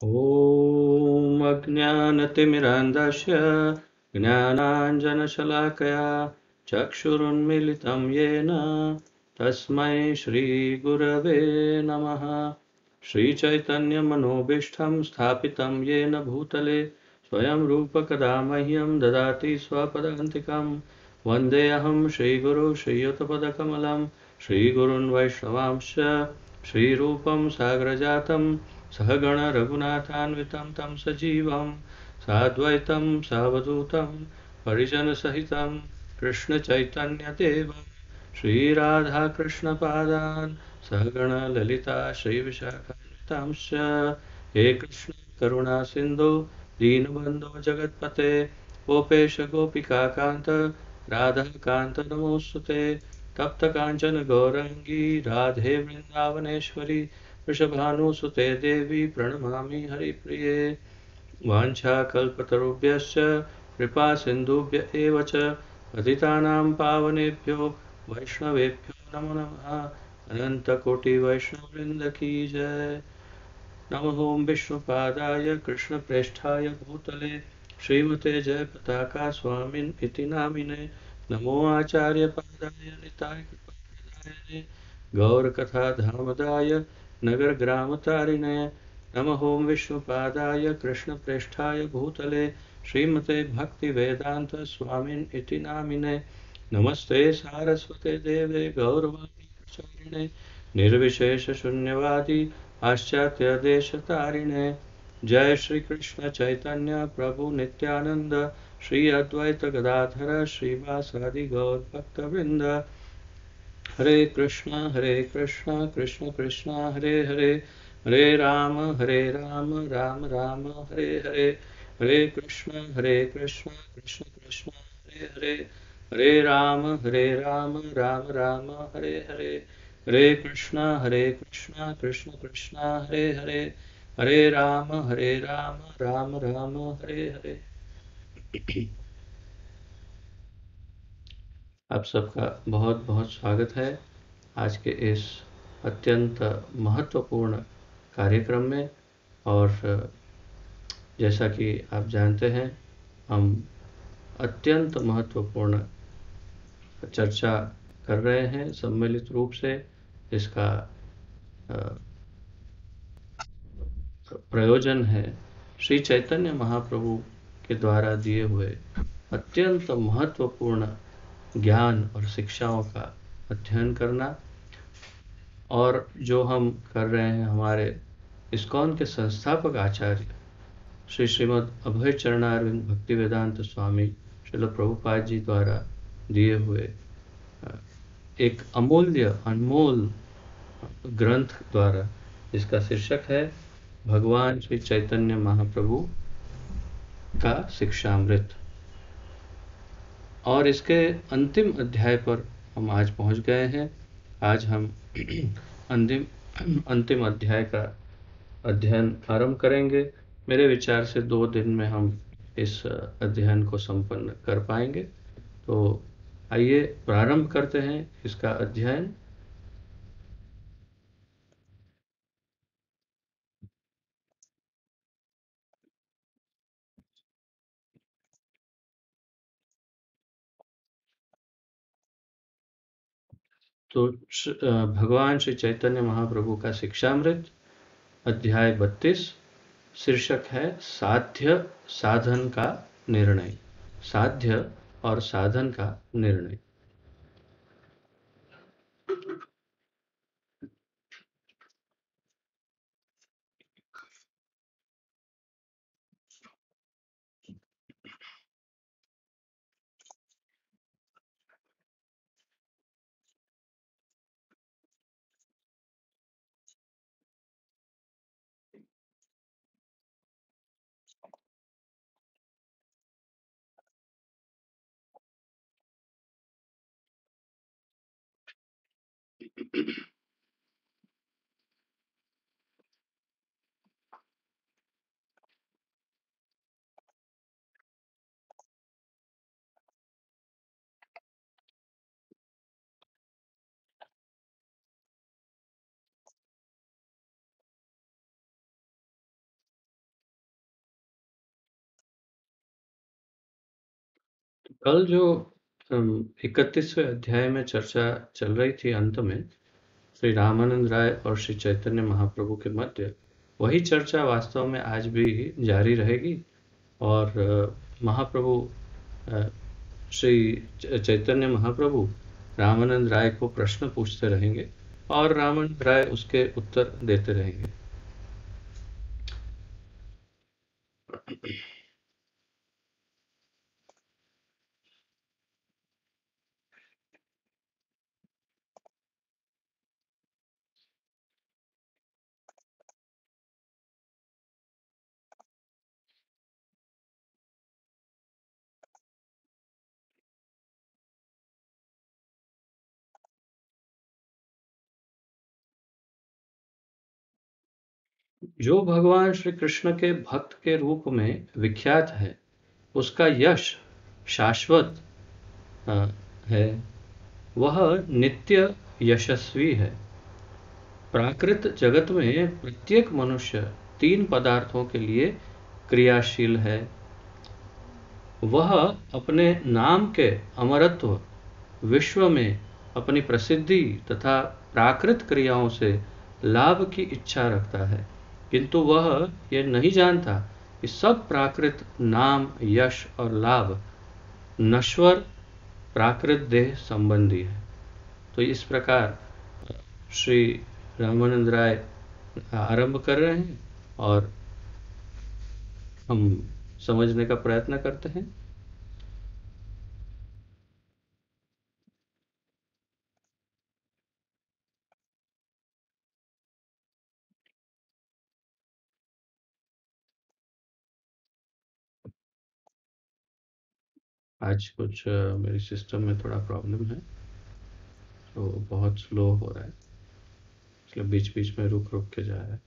ॐ अज्ञानतिमिरान्धस्य ज्ञानाञ्जनशलाकया चक्षुरुन्मीलितं येन तस्मै श्रीगुरवे नमः। श्रीचैतन्यमनोभीष्टं स्थापितं येन भूतले स्वयं रूपकदा मह्यं ददाति स्वपदान्तिकं। वन्देऽहं श्रीगुरुं श्रीयुतपदकमलं श्रीगुरून् वैष्णवांश्च श्रीरूपं साग्रजातं सहगण रघुनाथान्वितं तं सजीवं साद्वैतं सावधूतं परिजनसहितं कृष्णचैतन्यदेवं श्रीराधाकृष्णपादान् सहगण ललिता श्रीविशाखान्वितांश्च। हे कृष्ण करुणा सिन्धु दीनबन्धो जगत्पते गोपेश गोपिकान्त राधाकान्त नमोऽस्तुते। तप्त काञ्चन गौराङ्गी राधे वृन्दावनेश्वरी वृषभानुसुते देवी प्रणमामि हरिप्रिये। वाञ्छाकल्पतरुभ्यश्च कृपासिन्धुभ्य एव च पतितानां पावनेभ्यो वैष्णवेभ्यो नमो नमः। अनन्तकोटिवैष्णववृन्द की जय। नमः ओं विष्णुपादाय कृष्णप्रेष्ठाय भूतले श्रीमते जयपताका स्वामिन् इति नामिने। नमो आचार्यपादाय निताय कृपाप्रदायने गौरकथाधामदाय नगरग्रामतारिणे। नमः ओं विष्णुपादाय कृष्णप्रेष्ठाय भूतले श्रीमते भक्तिवेदान्त स्वामिन् इति नामिने। नमस्ते सारस्वते देवे गौरवाणी प्रचारिणे निर्विशेषशून्यवादी पाश्चात्यदेशतारिणे। जय श्री कृष्ण चैतन्य प्रभु नित्यानंद श्री अद्वैत गदाधर श्रीवासादि गौर भक्तवृंद। हरे कृष्णा कृष्ण कृष्ण हरे हरे हरे राम राम राम हरे हरे। हरे कृष्ण कृष्ण कृष्ण हरे हरे हरे राम राम राम हरे हरे। हरे कृष्णा कृष्ण कृष्ण हरे हरे हरे राम राम राम हरे हरे। आप सबका बहुत बहुत स्वागत है आज के इस अत्यंत महत्वपूर्ण कार्यक्रम में। और जैसा कि आप जानते हैं, हम अत्यंत महत्वपूर्ण चर्चा कर रहे हैं सम्मिलित रूप से। इसका प्रयोजन है श्री चैतन्य महाप्रभु के द्वारा दिए हुए अत्यंत महत्वपूर्ण ज्ञान और शिक्षाओं का अध्ययन करना। और जो हम कर रहे हैं, हमारे इस्कॉन के संस्थापक आचार्य श्री श्रीमद् अभय चरणारविंद भक्ति वेदांत स्वामी श्रील प्रभुपाद जी द्वारा दिए हुए एक अमूल्य अनमोल ग्रंथ द्वारा, जिसका शीर्षक है भगवान श्री चैतन्य महाप्रभु का शिक्षामृत। और इसके अंतिम अध्याय पर हम आज पहुंच गए हैं। आज हम अंतिम अंतिम अध्याय का अध्ययन आरंभ करेंगे। मेरे विचार से 2 दिन में हम इस अध्ययन को संपन्न कर पाएंगे। तो आइए प्रारंभ करते हैं इसका अध्ययन। तो भगवान श्री चैतन्य महाप्रभु का शिक्षामृत, अध्याय 32, शीर्षक है साध्य साधन का निर्णय। साध्य और साधन का निर्णय। कल जो 31वें अध्याय में चर्चा चल रही थी, अंत में श्री रामानंद राय और श्री चैतन्य महाप्रभु के मध्य, वही चर्चा वास्तव में आज भी जारी रहेगी। और महाप्रभु श्री चैतन्य महाप्रभु रामानंद राय को प्रश्न पूछते रहेंगे और रामानंद राय उसके उत्तर देते रहेंगे। जो भगवान श्री कृष्ण के भक्त के रूप में विख्यात है, उसका यश शाश्वत है, वह नित्य यशस्वी है। प्राकृत जगत में प्रत्येक मनुष्य 3 पदार्थों के लिए क्रियाशील है। वह अपने नाम के अमरत्व, विश्व में अपनी प्रसिद्धि तथा प्राकृत क्रियाओं से लाभ की इच्छा रखता है, किंतु वह यह नहीं जानता कि सब प्राकृत नाम, यश और लाभ नश्वर प्राकृत देह संबंधी है। तो इस प्रकार श्री रामानंद राय आरंभ कर रहे हैं और हम समझने का प्रयत्न करते हैं। आज कुछ मेरी सिस्टम में थोड़ा प्रॉब्लम है, तो बहुत स्लो हो रहा है, इसलिए बीच बीच में रुक रुक के जा रहा है।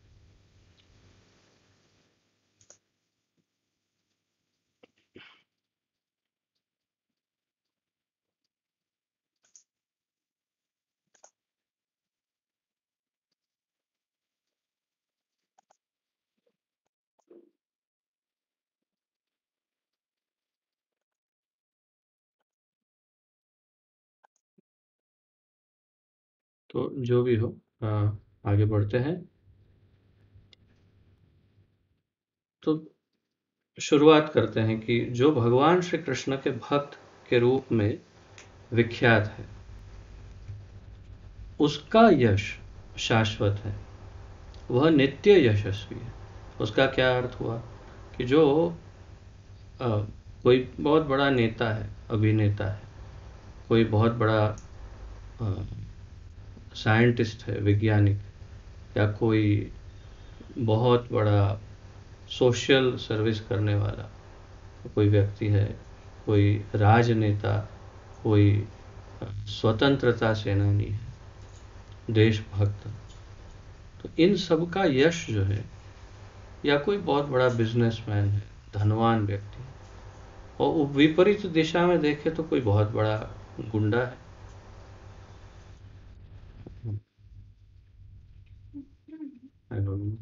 तो जो भी हो, आगे बढ़ते हैं। तो शुरुआत करते हैं कि जो भगवान श्री कृष्ण के भक्त के रूप में विख्यात है, उसका यश शाश्वत है, वह नित्य यशस्वी है। उसका क्या अर्थ हुआ कि जो अ, कोई बहुत बड़ा नेता है, अभिनेता है, कोई बहुत बड़ा साइंटिस्ट है, वैज्ञानिक, या कोई बहुत बड़ा सोशल सर्विस करने वाला कोई व्यक्ति है, कोई राजनेता, कोई स्वतंत्रता सेनानी है, देशभक्त, तो इन सब का यश जो है, या कोई बहुत बड़ा बिजनेसमैन है, धनवान व्यक्ति, और विपरीत दिशा में देखे तो कोई बहुत बड़ा गुंडा है, I don't know।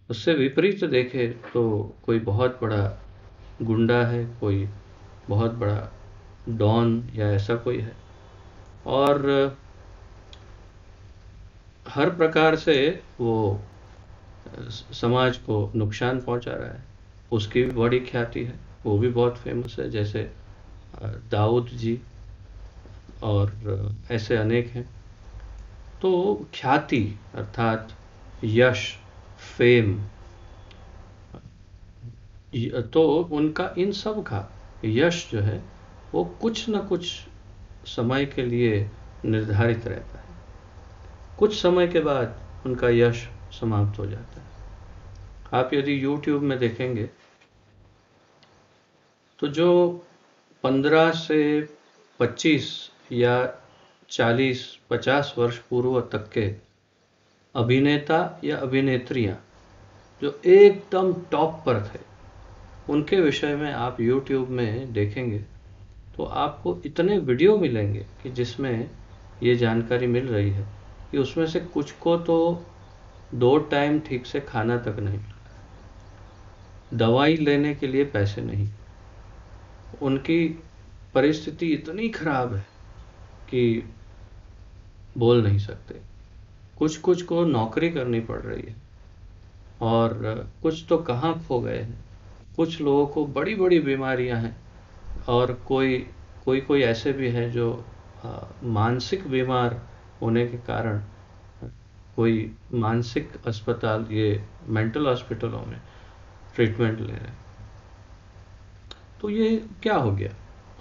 उससे विपरीत देखे तो कोई बहुत बड़ा गुंडा है, कोई बहुत बड़ा डॉन या ऐसा कोई है, और हर प्रकार से वो समाज को नुकसान पहुंचा रहा है। उसकी भी बड़ी ख्याति है, वो भी बहुत फेमस है, जैसे दाऊद जी और ऐसे अनेक हैं। तो ख्याति अर्थात यश, फेम, तो उनका इन सब का यश जो है, वो कुछ न कुछ समय के लिए निर्धारित रहता है। कुछ समय के बाद उनका यश समाप्त हो जाता है। आप यदि YouTube में देखेंगे तो जो 15 से 25 या 40-50 वर्ष पूर्व तक के अभिनेता या अभिनेत्रियां जो एकदम टॉप पर थे, उनके विषय में आप YouTube में देखेंगे तो आपको इतने वीडियो मिलेंगे कि जिसमें ये जानकारी मिल रही है कि उसमें से कुछ को तो 2 टाइम ठीक से खाना तक नहीं मिला, दवाई लेने के लिए पैसे नहीं, उनकी परिस्थिति इतनी खराब है कि बोल नहीं सकते। कुछ कुछ को नौकरी करनी पड़ रही है, और कुछ तो कहाँ खो गए हैं। कुछ लोगों को बड़ी बड़ी बीमारियां हैं, और कोई कोई कोई ऐसे भी हैं जो मानसिक बीमार होने के कारण कोई मानसिक अस्पताल, ये मेंटल हॉस्पिटलों में ट्रीटमेंट ले रहे हैं। तो ये क्या हो गया?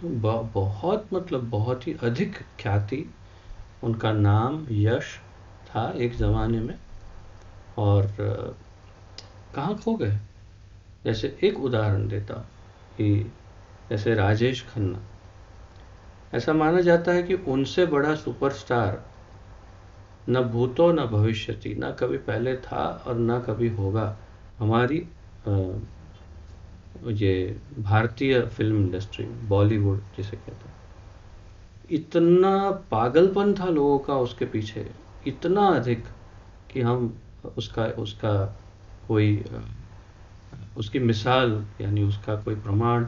बहुत, मतलब बहुत ही अधिक ख्याति, उनका नाम, यश था एक ज़माने में, और कहाँ खो गए। जैसे एक उदाहरण देता हूँ कि जैसे राजेश खन्ना, ऐसा माना जाता है कि उनसे बड़ा सुपरस्टार न भूतो न भविष्यति, न कभी पहले था और न कभी होगा हमारी ये भारतीय फिल्म इंडस्ट्री, बॉलीवुड जिसे कहते हैं। इतना पागलपन था लोगों का उसके पीछे, इतना अधिक कि हम उसका उसका कोई उसकी मिसाल, यानी उसका कोई प्रमाण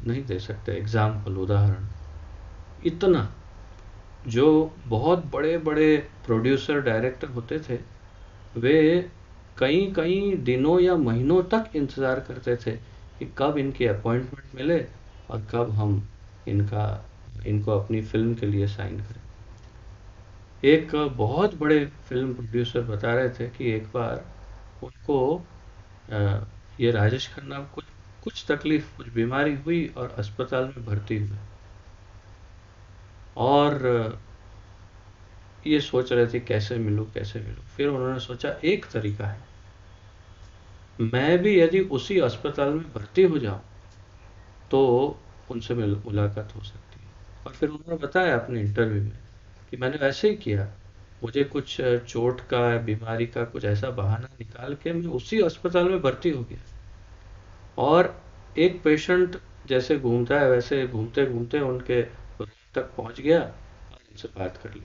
नहीं दे सकते, एग्जाम्पल, उदाहरण। इतना, जो बहुत बड़े बड़े प्रोड्यूसर डायरेक्टर होते थे, वे कई कई दिनों या महीनों तक इंतज़ार करते थे कि कब इनकी अपॉइंटमेंट मिले और कब हम इनका इनको अपनी फिल्म के लिए साइन करें। एक बहुत बड़े फिल्म प्रोड्यूसर बता रहे थे कि एक बार उनको ये राजेश खन्ना को कुछ कुछ तकलीफ, कुछ बीमारी हुई और अस्पताल में भर्ती हुए, और ये सोच रहे थे कैसे मिलूं कैसे मिलूं। फिर उन्होंने सोचा एक तरीका है, मैं भी यदि उसी अस्पताल में भर्ती हो जाऊं तो उनसे मुलाकात हो सकती है। और फिर उन्होंने बताया अपने इंटरव्यू में कि मैंने वैसे ही किया, मुझे कुछ चोट का, बीमारी का कुछ ऐसा बहाना निकाल के मैं उसी अस्पताल में भर्ती हो गया, और एक पेशेंट जैसे घूमता है वैसे घूमते घूमते उनके रूम तक पहुंच गया और उनसे बात कर ली।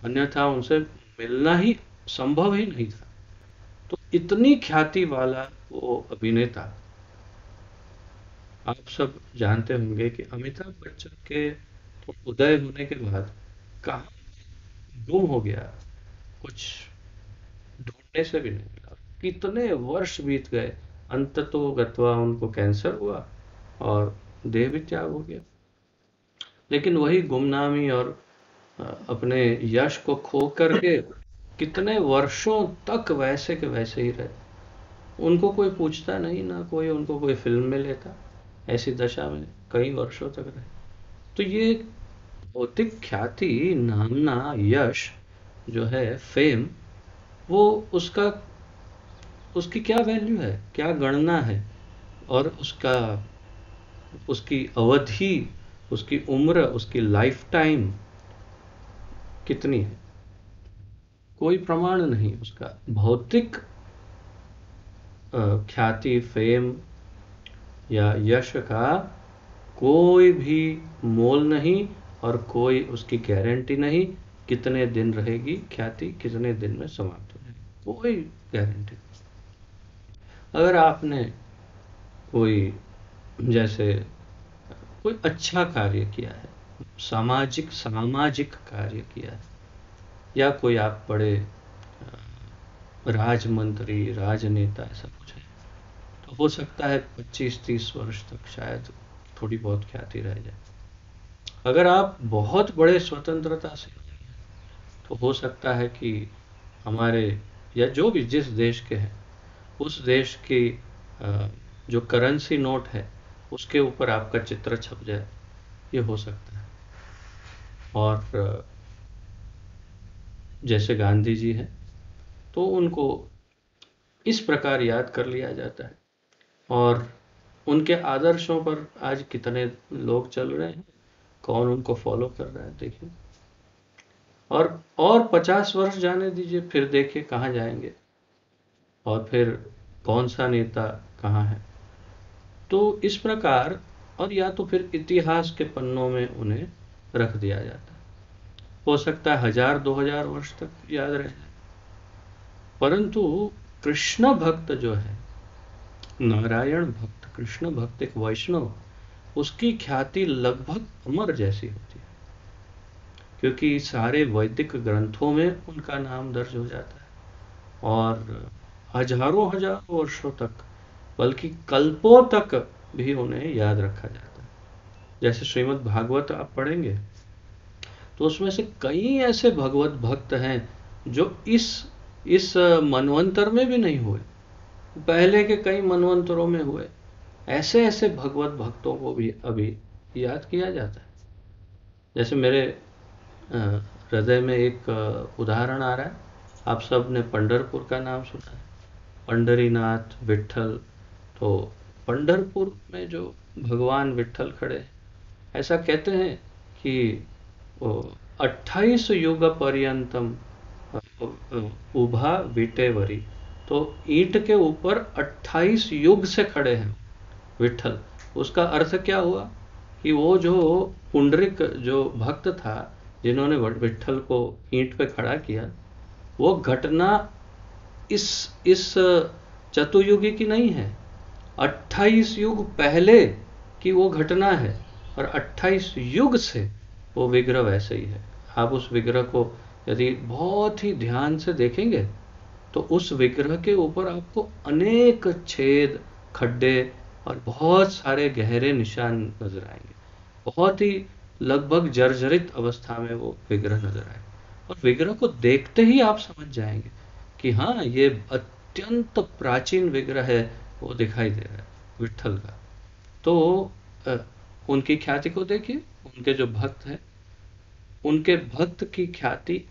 अन्यथा उनसे मिलना ही संभव ही नहीं था। तो इतनी ख्याति वाला वो अभिनेता। आप सब जानते होंगे कि अमिताभ बच्चन के उदय होने के बाद कहाँ गुम हो गया, कुछ ढूंढने से भी नहीं मिला। कितने वर्ष बीत गए, अंततोगत्वा उनको कैंसर हुआ और देह भी त्याग हो गया। लेकिन वही गुमनामी और अपने यश को खो करके कितने वर्षों तक वैसे के वैसे ही रहे। उनको कोई पूछता नहीं, ना कोई उनको कोई फिल्म में लेता। ऐसी दशा में कई वर्षों तक रहे। तो ये भौतिक ख्याति, नामना, यश जो है, फेम, वो उसका उसकी क्या वैल्यू है, क्या गणना है, और उसकी अवधि, उसकी उम्र, उसकी लाइफ टाइम कितनी है? कोई प्रमाण नहीं उसका। भौतिक ख्याति, फेम या यश का कोई भी मोल नहीं, और कोई उसकी गारंटी नहीं कितने दिन रहेगी ख्याति, कितने दिन में समाप्त हो जाएगी, कोई गारंटी नहीं। अगर आपने कोई, जैसे कोई अच्छा कार्य किया है, सामाजिक सामाजिक कार्य किया है, या कोई आप बड़े राजमंत्री, राजनेता, ऐसा कुछ है, तो हो सकता है 25-30 वर्ष तक शायद थोड़ी बहुत ख्याति रह जाए। अगर आप बहुत बड़े स्वतंत्रता से, तो हो सकता है कि हमारे, या जो भी जिस देश के हैं, उस देश की जो करेंसी नोट है उसके ऊपर आपका चित्र छप जाए, ये हो सकता है। और जैसे गांधी जी हैं, तो उनको इस प्रकार याद कर लिया जाता है, और उनके आदर्शों पर आज कितने लोग चल रहे हैं, कौन उनको फॉलो कर रहा है, देखिए। और 50 वर्ष जाने दीजिए, फिर देखिए कहाँ जाएंगे, और फिर कौन सा नेता कहाँ है। तो इस प्रकार, और या तो फिर इतिहास के पन्नों में उन्हें रख दिया जाता है। हो सकता है 1000-2000 वर्ष तक याद रह जाए। परंतु कृष्ण भक्त जो है, नारायण भक्त, कृष्ण भक्त, एक वैष्णव, उसकी ख्याति लगभग अमर जैसी होती है, क्योंकि सारे वैदिक ग्रंथों में उनका नाम दर्ज हो जाता है और हजारों हजारों वर्षों तक, बल्कि कल्पों तक भी उन्हें याद रखा जाता है। जैसे श्रीमद् भागवत आप पढ़ेंगे तो उसमें से कई ऐसे भगवत भक्त हैं जो इस मनवंतर में भी नहीं हुए, पहले के कई मनवंतरों में हुए। ऐसे ऐसे भगवत भक्तों को भी अभी याद किया जाता है। जैसे मेरे हृदय में एक उदाहरण आ रहा है, आप सब ने पंढरपुर का नाम सुना है, पंढरीनाथ विट्ठल। तो पंढरपुर में जो भगवान विट्ठल खड़े, ऐसा कहते हैं कि 28 युग पर्यंतम उभा विटेवरी। तो ईंट के ऊपर 28 युग से खड़े हैं विट्ठल। उसका अर्थ क्या हुआ कि वो जो पुंडरिक जो भक्त था जिन्होंने विट्ठल को ईंट पे खड़ा किया, वो घटना इस चतुर्युगी की नहीं है, 28 युग पहले की वो घटना है और 28 युग से वो विग्रह वैसे ही है। आप उस विग्रह को यदि बहुत ही ध्यान से देखेंगे तो उस विग्रह के ऊपर आपको अनेक छेद, खड्डे और बहुत सारे गहरे निशान नजर आएंगे। बहुत ही लगभग जर्जरित अवस्था में वो विग्रह नजर आए और विग्रह को देखते ही आप समझ जाएंगे कि हाँ, ये अत्यंत प्राचीन विग्रह है, वो दिखाई दे रहा है विट्ठल का। तो उनकी ख्याति को देखिए, उनके जो भक्त हैं, उनके भक्त की ख्याति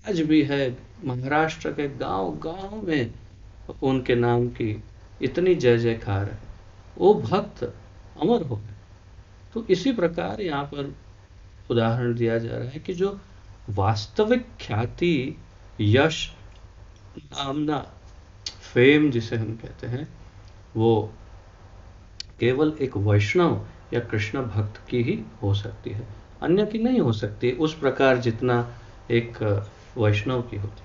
आज भी है। महाराष्ट्र के गांव गांव में उनके नाम की इतनी जय जयकार है, वो भक्त अमर हो गए। तो इसी प्रकार यहाँ पर उदाहरण दिया जा रहा है कि जो वास्तविक ख्याति, यश, नामना, फेम जिसे हम कहते हैं, वो केवल एक वैष्णव या कृष्ण भक्त की ही हो सकती है, अन्य की नहीं हो सकती उस प्रकार जितना एक वैष्णव की होती।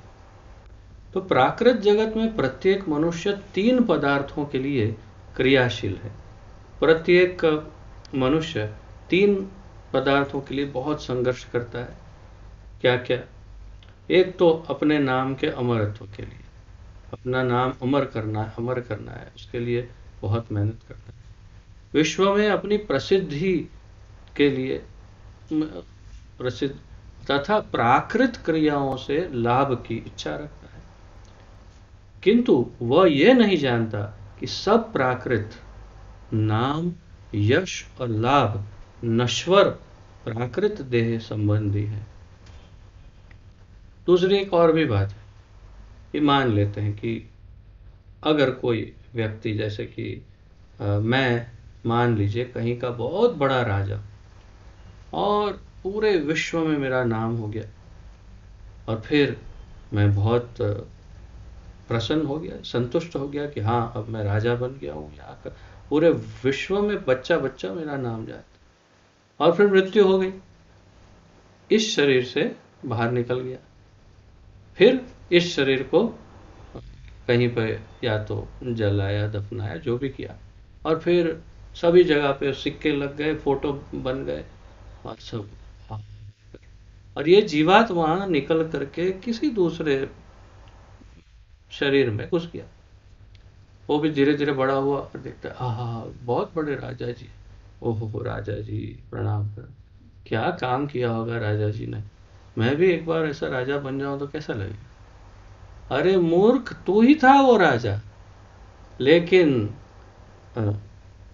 तो प्राकृत जगत में प्रत्येक मनुष्य 3 पदार्थों के लिए क्रियाशील है। प्रत्येक मनुष्य 3 पदार्थों के लिए बहुत संघर्ष करता है। क्या क्या? एक तो अपने नाम के अमरत्व के लिए, अपना नाम अमर करना है, उसके लिए बहुत मेहनत करता है। विश्व में अपनी प्रसिद्धि के लिए प्रसिद्ध तथा प्राकृत क्रियाओं से लाभ की इच्छा रखता है, किंतु वह यह नहीं जानता कि सब प्राकृत नाम, यश और लाभ नश्वर प्राकृत देह संबंधी है। दूसरी एक और भी बात है कि मान लेते हैं कि अगर कोई व्यक्ति, जैसे कि मैं मान लीजिए कहीं का बहुत बड़ा राजा और पूरे विश्व में मेरा नाम हो गया और फिर मैं बहुत प्रसन्न हो गया, संतुष्ट हो गया कि हाँ, अब मैं राजा बन गया हूँ, यहाँ का पूरे विश्व में बच्चा बच्चा मेरा नाम जाता, और फिर मृत्यु हो गई, इस शरीर से बाहर निकल गया, फिर इस शरीर को कहीं पर या तो जलाया, दफनाया, जो भी किया, और फिर सभी जगह पे सिक्के लग गए, फोटो बन गए और सब, और ये जीवात्मा निकल करके किसी दूसरे शरीर में घुस गया। वो भी धीरे धीरे बड़ा हुआ और देखता है, आहा, बहुत बड़े राजा जी, ओहो राजा जी प्रणाम प्रणाम, क्या काम किया होगा राजा जी ने, मैं भी एक बार ऐसा राजा बन जाऊं तो कैसा लगेगा। अरे मूर्ख, तू ही था वो राजा, लेकिन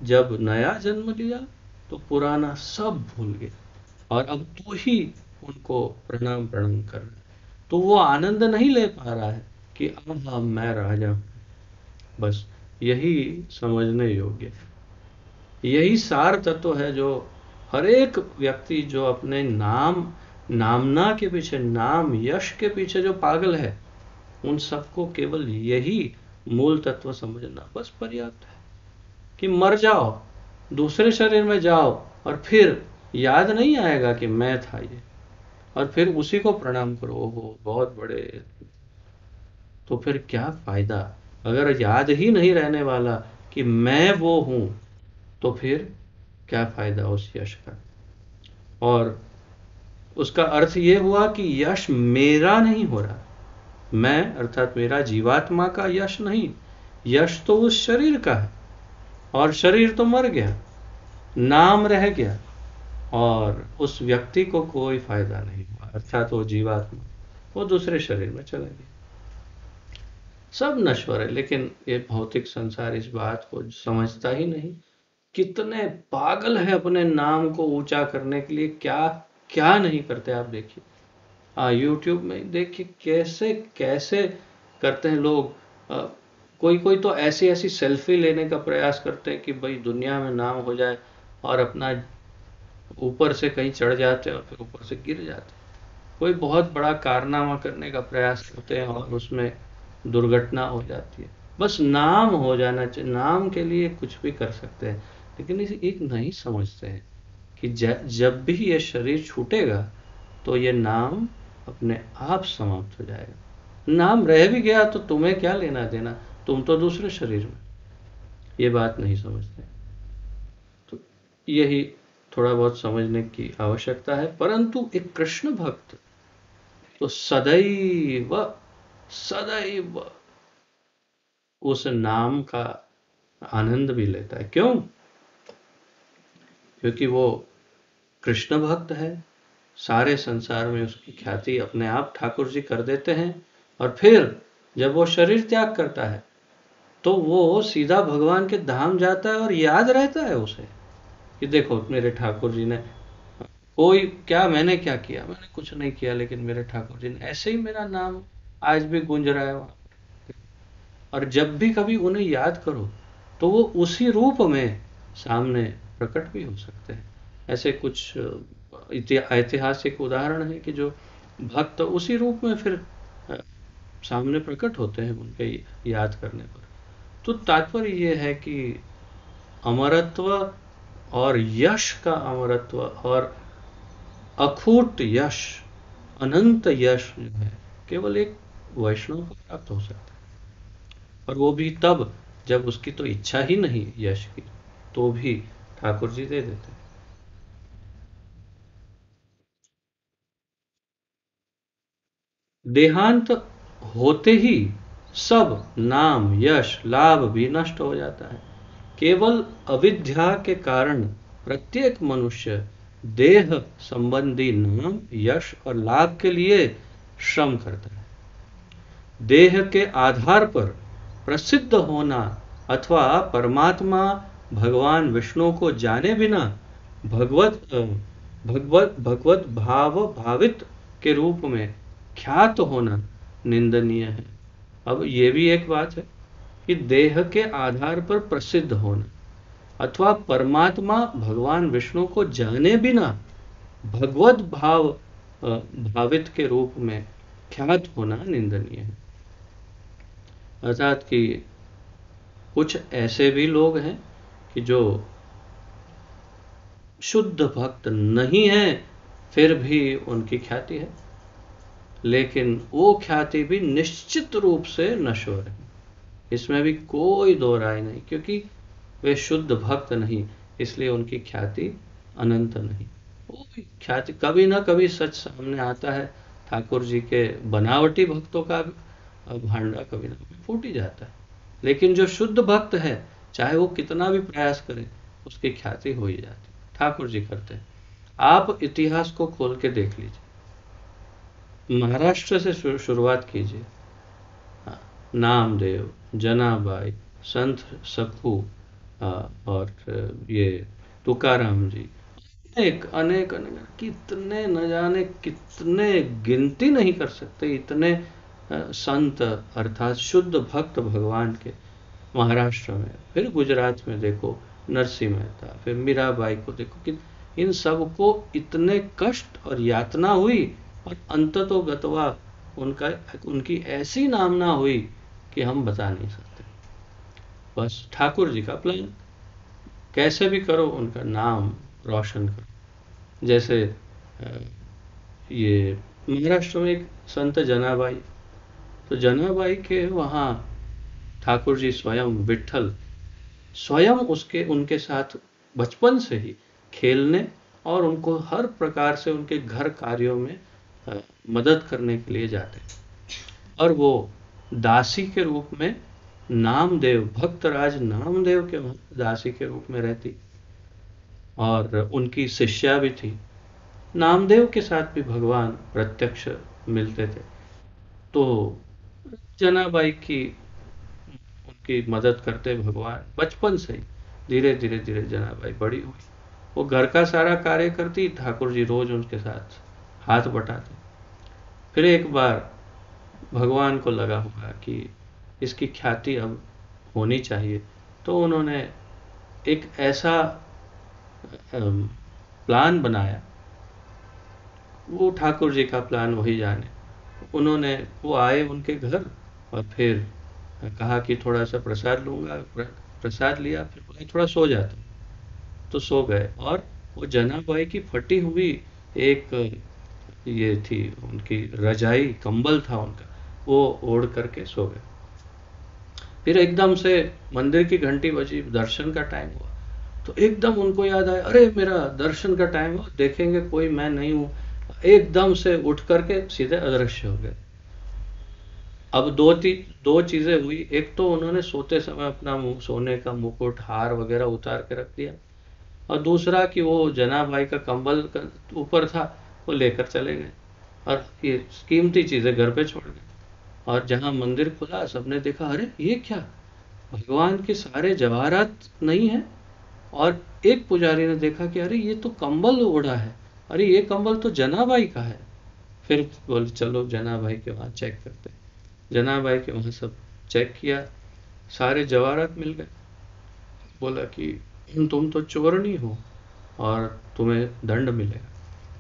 जब नया जन्म लिया तो पुराना सब भूल गया और अब तू ही उनको प्रणाम प्रणाम कर रहा है। तो वो आनंद नहीं ले पा रहा है कि अब मैं राजा हूं। बस यही समझने योग्य है, यही सार तत्व है जो हर एक व्यक्ति जो अपने नामना के पीछे, नाम यश के पीछे जो पागल है, उन सबको केवल यही मूल तत्व समझना बस पर्याप्त है कि मर जाओ, दूसरे शरीर में जाओ और फिर याद नहीं आएगा कि मैं था ये, और फिर उसी को प्रणाम करो, ओहो बहुत बड़े। तो फिर क्या फायदा अगर याद ही नहीं रहने वाला कि मैं वो हूं, तो फिर क्या फायदा उस यश का। और उसका अर्थ ये हुआ कि यश मेरा नहीं हो रहा, मैं अर्थात मेरा जीवात्मा का यश नहीं, यश तो उस शरीर का है, और शरीर तो मर गया, नाम रह गया, और उस व्यक्ति को कोई फायदा नहीं हुआ, अर्थात वो जीवात्मा वो दूसरे शरीर में चला गया। सब नश्वर है, लेकिन ये भौतिक संसार इस बात को समझता ही नहीं। कितने पागल है अपने नाम को ऊंचा करने के लिए, क्या क्या नहीं करते आप देखिए। यूट्यूब में देखिए कैसे कैसे करते हैं लोग। कोई कोई तो ऐसी ऐसी सेल्फी लेने का प्रयास करते हैं कि भाई दुनिया में नाम हो जाए, और अपना ऊपर से कहीं चढ़ जाते हैं और फिर ऊपर से गिर जाते हैं। कोई बहुत बड़ा कारनामा करने का प्रयास करते हैं और उसमें दुर्घटना हो जाती है। बस नाम हो जाना चाहिए, नाम के लिए कुछ भी कर सकते हैं, लेकिन इसे एक नहीं समझते हैं कि जब भी ये शरीर छूटेगा तो ये नाम अपने आप समाप्त हो जाएगा। नाम रह भी गया तो तुम्हें क्या लेना देना, तुम तो दूसरे शरीर में। ये बात नहीं समझते। तो यही थोड़ा बहुत समझने की आवश्यकता है। परंतु एक कृष्ण भक्त तो सदैव सदैव उस नाम का आनंद भी लेता है। क्यों? क्योंकि वो कृष्ण भक्त है, सारे संसार में उसकी ख्याति अपने आप ठाकुर जी कर देते हैं। और फिर जब वो शरीर त्याग करता है तो वो सीधा भगवान के धाम जाता है, और याद रहता है उसे कि देखो मेरे ठाकुर जी ने, कोई क्या मैंने क्या किया, मैंने कुछ नहीं किया, लेकिन मेरे ठाकुर जी ने ऐसे ही मेरा नाम आज भी गूंज रहा है वहां। और जब भी कभी उन्हें याद करो तो वो उसी रूप में सामने प्रकट भी हो सकते हैं। ऐसे कुछ ऐतिहासिक उदाहरण है कि जो भक्त उसी रूप में फिर अ, सामने प्रकट होते हैं उनके याद करने पर। तो तात्पर्य ये है कि अमरत्व और यश का अमरत्व और अखूट यश, अनंत यश जो है केवल एक वैष्णव को प्राप्त हो सकता है। और वो भी तब जब उसकी तो इच्छा ही नहीं यश की, तो भी ठाकुर जी दे देते हैं। देहांत होते ही सब नाम यश लाभ भी नष्ट हो जाता है। केवल अविद्या के कारण प्रत्येक मनुष्य देह संबंधी नाम यश और लाभ के लिए श्रम करता है। देह के आधार पर प्रसिद्ध होना अथवा परमात्मा भगवान विष्णु को जाने बिना भगवत भाव भावित के रूप में ख्यात होना निंदनीय है। अब ये भी एक बात है कि देह के आधार पर प्रसिद्ध होना अथवा परमात्मा भगवान विष्णु को जाने बिना भगवत भावित के रूप में ख्यात होना निंदनीय है। अर्थात कि कुछ ऐसे भी लोग हैं कि जो शुद्ध भक्त नहीं है, फिर भी उनकी ख्याति है, लेकिन वो ख्याति भी निश्चित रूप से नश्वर है। इसमें भी कोई दो राय नहीं, क्योंकि वे शुद्ध भक्त नहीं, इसलिए उनकी ख्याति अनंत नहीं। वो भी ख्याति कभी ना कभी सच सामने आता है। ठाकुर जी के बनावटी भक्तों का भांडा कभी ना कभी फूट ही जाता है, लेकिन जो शुद्ध भक्त है चाहे वो कितना भी प्रयास करे उसकी ख्याति हो ही जाती है। ठाकुर जी करते हैं। आप इतिहास को खोल के देख लीजिए, महाराष्ट्र से शुरुआत कीजिए। हाँ, नामदेव, जनाबाई, संत सखू, और ये तुकाराम जी, अनेक अनेक अनेक, कितने न जाने कितने, गिनती नहीं कर सकते इतने संत अर्थात शुद्ध भक्त भगवान के महाराष्ट्र में। फिर गुजरात में देखो नरसिंह मेहता, फिर मीराबाई को देखो कि इन सब को इतने कष्ट और यातना हुई, और अंततो गतवा उनकी ऐसी नामना हुई कि हम बता नहीं सकते। बस ठाकुर जी का प्लान, कैसे भी करो उनका नाम रोशन करो। जैसे ये महाराष्ट्र में एक संत जनाबाई, तो जनाबाई के वहाँ ठाकुर जी स्वयं विठल स्वयं उसके उनके साथ बचपन से ही खेलने और उनको हर प्रकार से उनके घर कार्यों में मदद करने के लिए जाते। और वो दासी के रूप में नामदेव, भक्तराज नामदेव के दासी के रूप में रहती और उनकी शिष्या भी थी। नामदेव के साथ भी भगवान प्रत्यक्ष मिलते थे। तो जनाबाई की उनकी मदद करते भगवान बचपन से ही। धीरे धीरे धीरे जनाबाई बड़ी हुई, वो घर का सारा कार्य करती, ठाकुर जी रोज उनके साथ हाथ बटाते। फिर एक बार भगवान को लगा होगा कि इसकी ख्याति अब होनी चाहिए, तो उन्होंने एक ऐसा प्लान बनाया। वो ठाकुर जी का प्लान वही जाने। उन्होंने, वो आए उनके घर और फिर कहा कि थोड़ा सा प्रसाद लूंगा। प्रसाद लिया, फिर बोले थोड़ा सो जाता हूँ, तो सो गए। और वो जनाबाई की फटी हुई एक ये थी उनकी रजाई, कंबल था उनका, वो ओढ़ करके सो गए। फिर एकदम से मंदिर की घंटी बजी, दर्शन का टाइम हुआ, तो एकदम उनको याद आया, अरे मेरा दर्शन का टाइम हुआ, देखेंगे कोई मैं नहीं हूं। एकदम से उठ करके सीधे अदृश्य हो गए। अब दो चीजें हुई। एक तो उन्होंने सोते समय अपना सोने का मुकुट, हार वगैरह उतार के रख दिया, और दूसरा कि वो जनाबाई का कंबल ऊपर था, वो लेकर चले गए और ये कीमती चीजें घर पे छोड़ गए। और जहां मंदिर खुला, सबने देखा, अरे ये क्या, भगवान के सारे जवाहरात नहीं है। और एक पुजारी ने देखा कि अरे ये तो कंबल ओढ़ा है, अरे ये कंबल तो जनाबाई का है। फिर बोले चलो जनाबाई के वहां चेक करते। जनाबाई के वहां सब चेक किया, सारे जवाहरात मिल गए। बोला कि तुम तो चोरनी हो और तुम्हें दंड मिलेगा।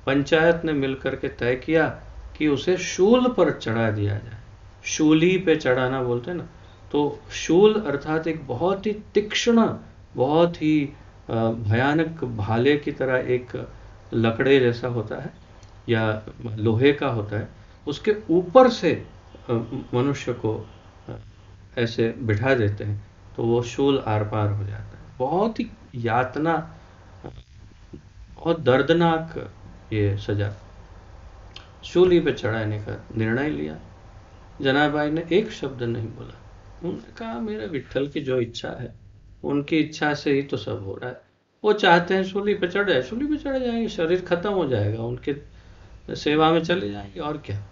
पंचायत ने मिलकर के तय किया कि उसे शूल पर चढ़ा दिया जाए। शूली पे चढ़ाना बोलते हैं ना, तो शूल अर्थात एक बहुत ही तीक्ष्ण, बहुत ही भयानक भाले की तरह एक लकड़े जैसा होता है या लोहे का होता है, उसके ऊपर से मनुष्य को ऐसे बिठा देते हैं, तो वो शूल आर पार हो जाता है। बहुत ही यातना, बहुत दर्दनाक ये सजा। शूली पे चढ़ाने का निर्णय लिया। जनाबाई ने एक शब्द नहीं बोला। उन्होंने कहा मेरे विट्ठल की जो इच्छा है, उनकी इच्छा से ही तो सब हो रहा है। वो चाहते हैं शूली पे चढ़ जाए, शूली पे चढ़ जाएंगे, शरीर खत्म हो जाएगा, उनके सेवा में चले जाएंगे, और क्या।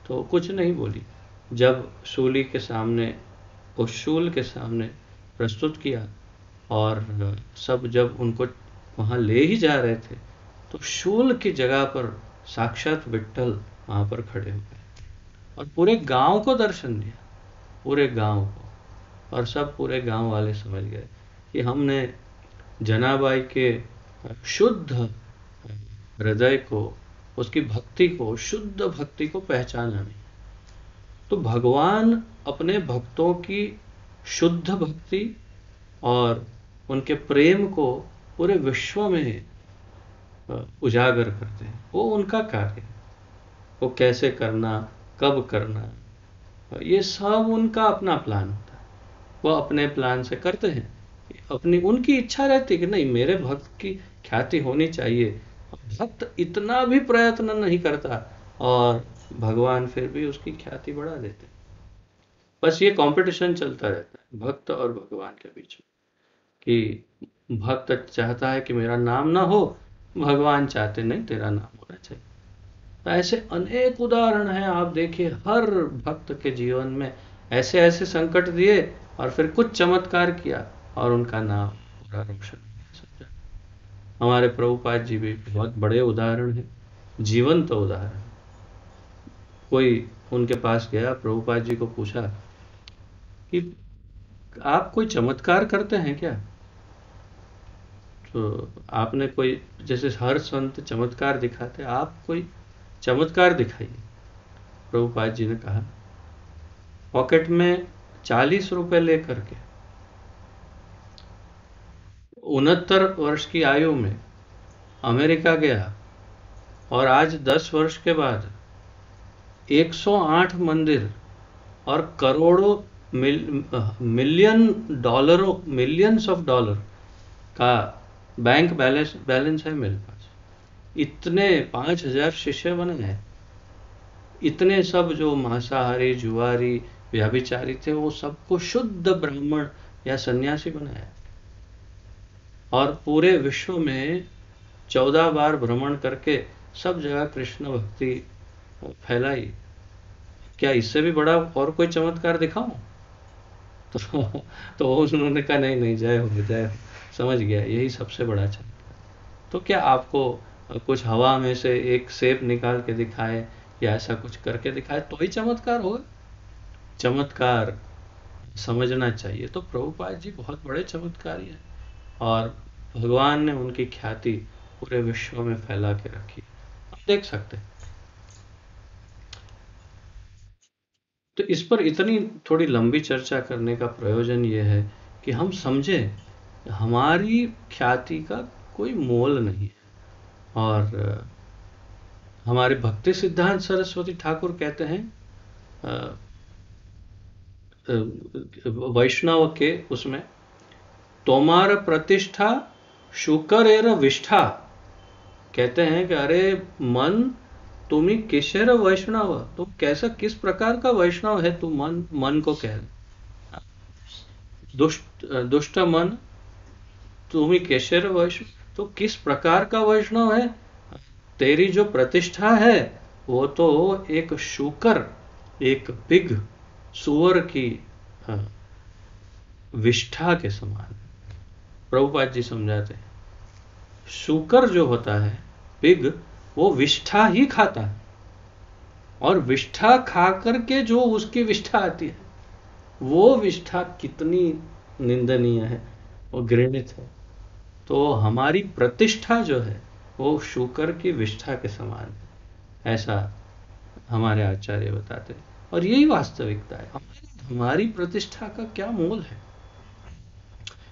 तो कुछ नहीं बोली। जब शूली के सामने, उस शूल के सामने प्रस्तुत किया और सब जब उनको वहां ले ही जा रहे थे, तो शूल की जगह पर साक्षात विट्ठल वहां पर खड़े हो गए और पूरे गांव को दर्शन दिया, पूरे गांव को। और सब पूरे गांव वाले समझ गए कि हमने जनाबाई के शुद्ध हृदय को, उसकी भक्ति को, शुद्ध भक्ति को पहचाना नहीं। तो भगवान अपने भक्तों की शुद्ध भक्ति और उनके प्रेम को पूरे विश्व में उजागर करते हैं। वो उनका कार्य है। वो कैसे करना, कब करना, ये सब उनका अपना प्लान होता है। वो अपने प्लान से करते हैं। अपनी उनकी इच्छा रहती है कि नहीं, मेरे भक्त की ख्याति होनी चाहिए। भक्त इतना भी प्रयत्न नहीं करता और भगवान फिर भी उसकी ख्याति बढ़ा देते। बस ये कंपटीशन चलता रहता है भक्त और भगवान के बीच में, कि भक्त चाहता है कि मेरा नाम ना हो, भगवान चाहते नहीं तेरा नाम होना चाहिए। तो ऐसे अनेक उदाहरण हैं। आप देखिए हर भक्त के जीवन में ऐसे ऐसे संकट दिए और फिर कुछ चमत्कार किया और उनका नाम पूरा रोशन किया। हमारे प्रभुपाद जी भी बहुत बड़े उदाहरण हैं, जीवंत उदाहरण। कोई उनके पास गया, प्रभुपाद जी को पूछा कि आप कोई चमत्कार करते हैं क्या? तो आपने कोई, जैसे हर संत चमत्कार दिखाते, आप कोई चमत्कार दिखाइए। प्रभुपाद जी ने कहा, पॉकेट में 40 रुपए लेकर के 69 वर्ष की आयु में अमेरिका गया और आज 10 वर्ष के बाद 108 मंदिर और करोड़ों मिलियंस ऑफ डॉलर का बैंक बैलेंस बैलेंस है मेरे पास, इतने 5,000 शिष्य बने हैं, इतने सब जो मांसाहारी जुआरी व्याभिचारी थे वो सबको शुद्ध ब्राह्मण या सन्यासी बनाया, और पूरे विश्व में 14 बार भ्रमण करके सब जगह कृष्ण भक्ति फैलाई। क्या इससे भी बड़ा और कोई चमत्कार दिखाऊं? तो तो उन्होंने कहा नहीं नहीं, जय हो जय हो, समझ गया यही सबसे बड़ा चमत्कार। तो क्या आपको कुछ हवा में से एक सेब निकाल के दिखाए या ऐसा कुछ करके दिखाए तो ही चमत्कार होगा? चमत्कार समझना चाहिए। तो प्रभुपाद जी बहुत बड़े चमत्कारी हैं, और भगवान ने उनकी ख्याति पूरे विश्व में फैला के रखी, आप देख सकते हैं। तो इस पर इतनी थोड़ी लंबी चर्चा करने का प्रयोजन ये है कि हम समझें हमारी ख्याति का कोई मोल नहीं है। और हमारे भक्ति सिद्धांत सरस्वती ठाकुर कहते हैं, अ, वैष्णव के उसमें, तोमार प्रतिष्ठा शुकर विष्ठा। कहते हैं कि अरे मन, तुम ही किसेर वैष्णव, तुम कैसा किस प्रकार का वैष्णव है, तू मन को कह, दुष्ट मन, तुम ही केशर वैष्णव, तो किस प्रकार का वैष्णव है? तेरी जो प्रतिष्ठा है वो तो एक शूकर, एक पिग, सुअर की विष्ठा के समान। प्रभुपाद जी समझाते हैं, शूकर जो होता है, पिग, वो विष्ठा ही खाता है, और विष्ठा खा करके जो उसकी विष्ठा आती है, वो विष्ठा कितनी निंदनीय है, वो घृणित है। तो हमारी प्रतिष्ठा जो है वो शूकर की विष्ठा के समान है, ऐसा हमारे आचार्य बताते हैं। और यही वास्तविकता है, हमारी प्रतिष्ठा का क्या मोल है,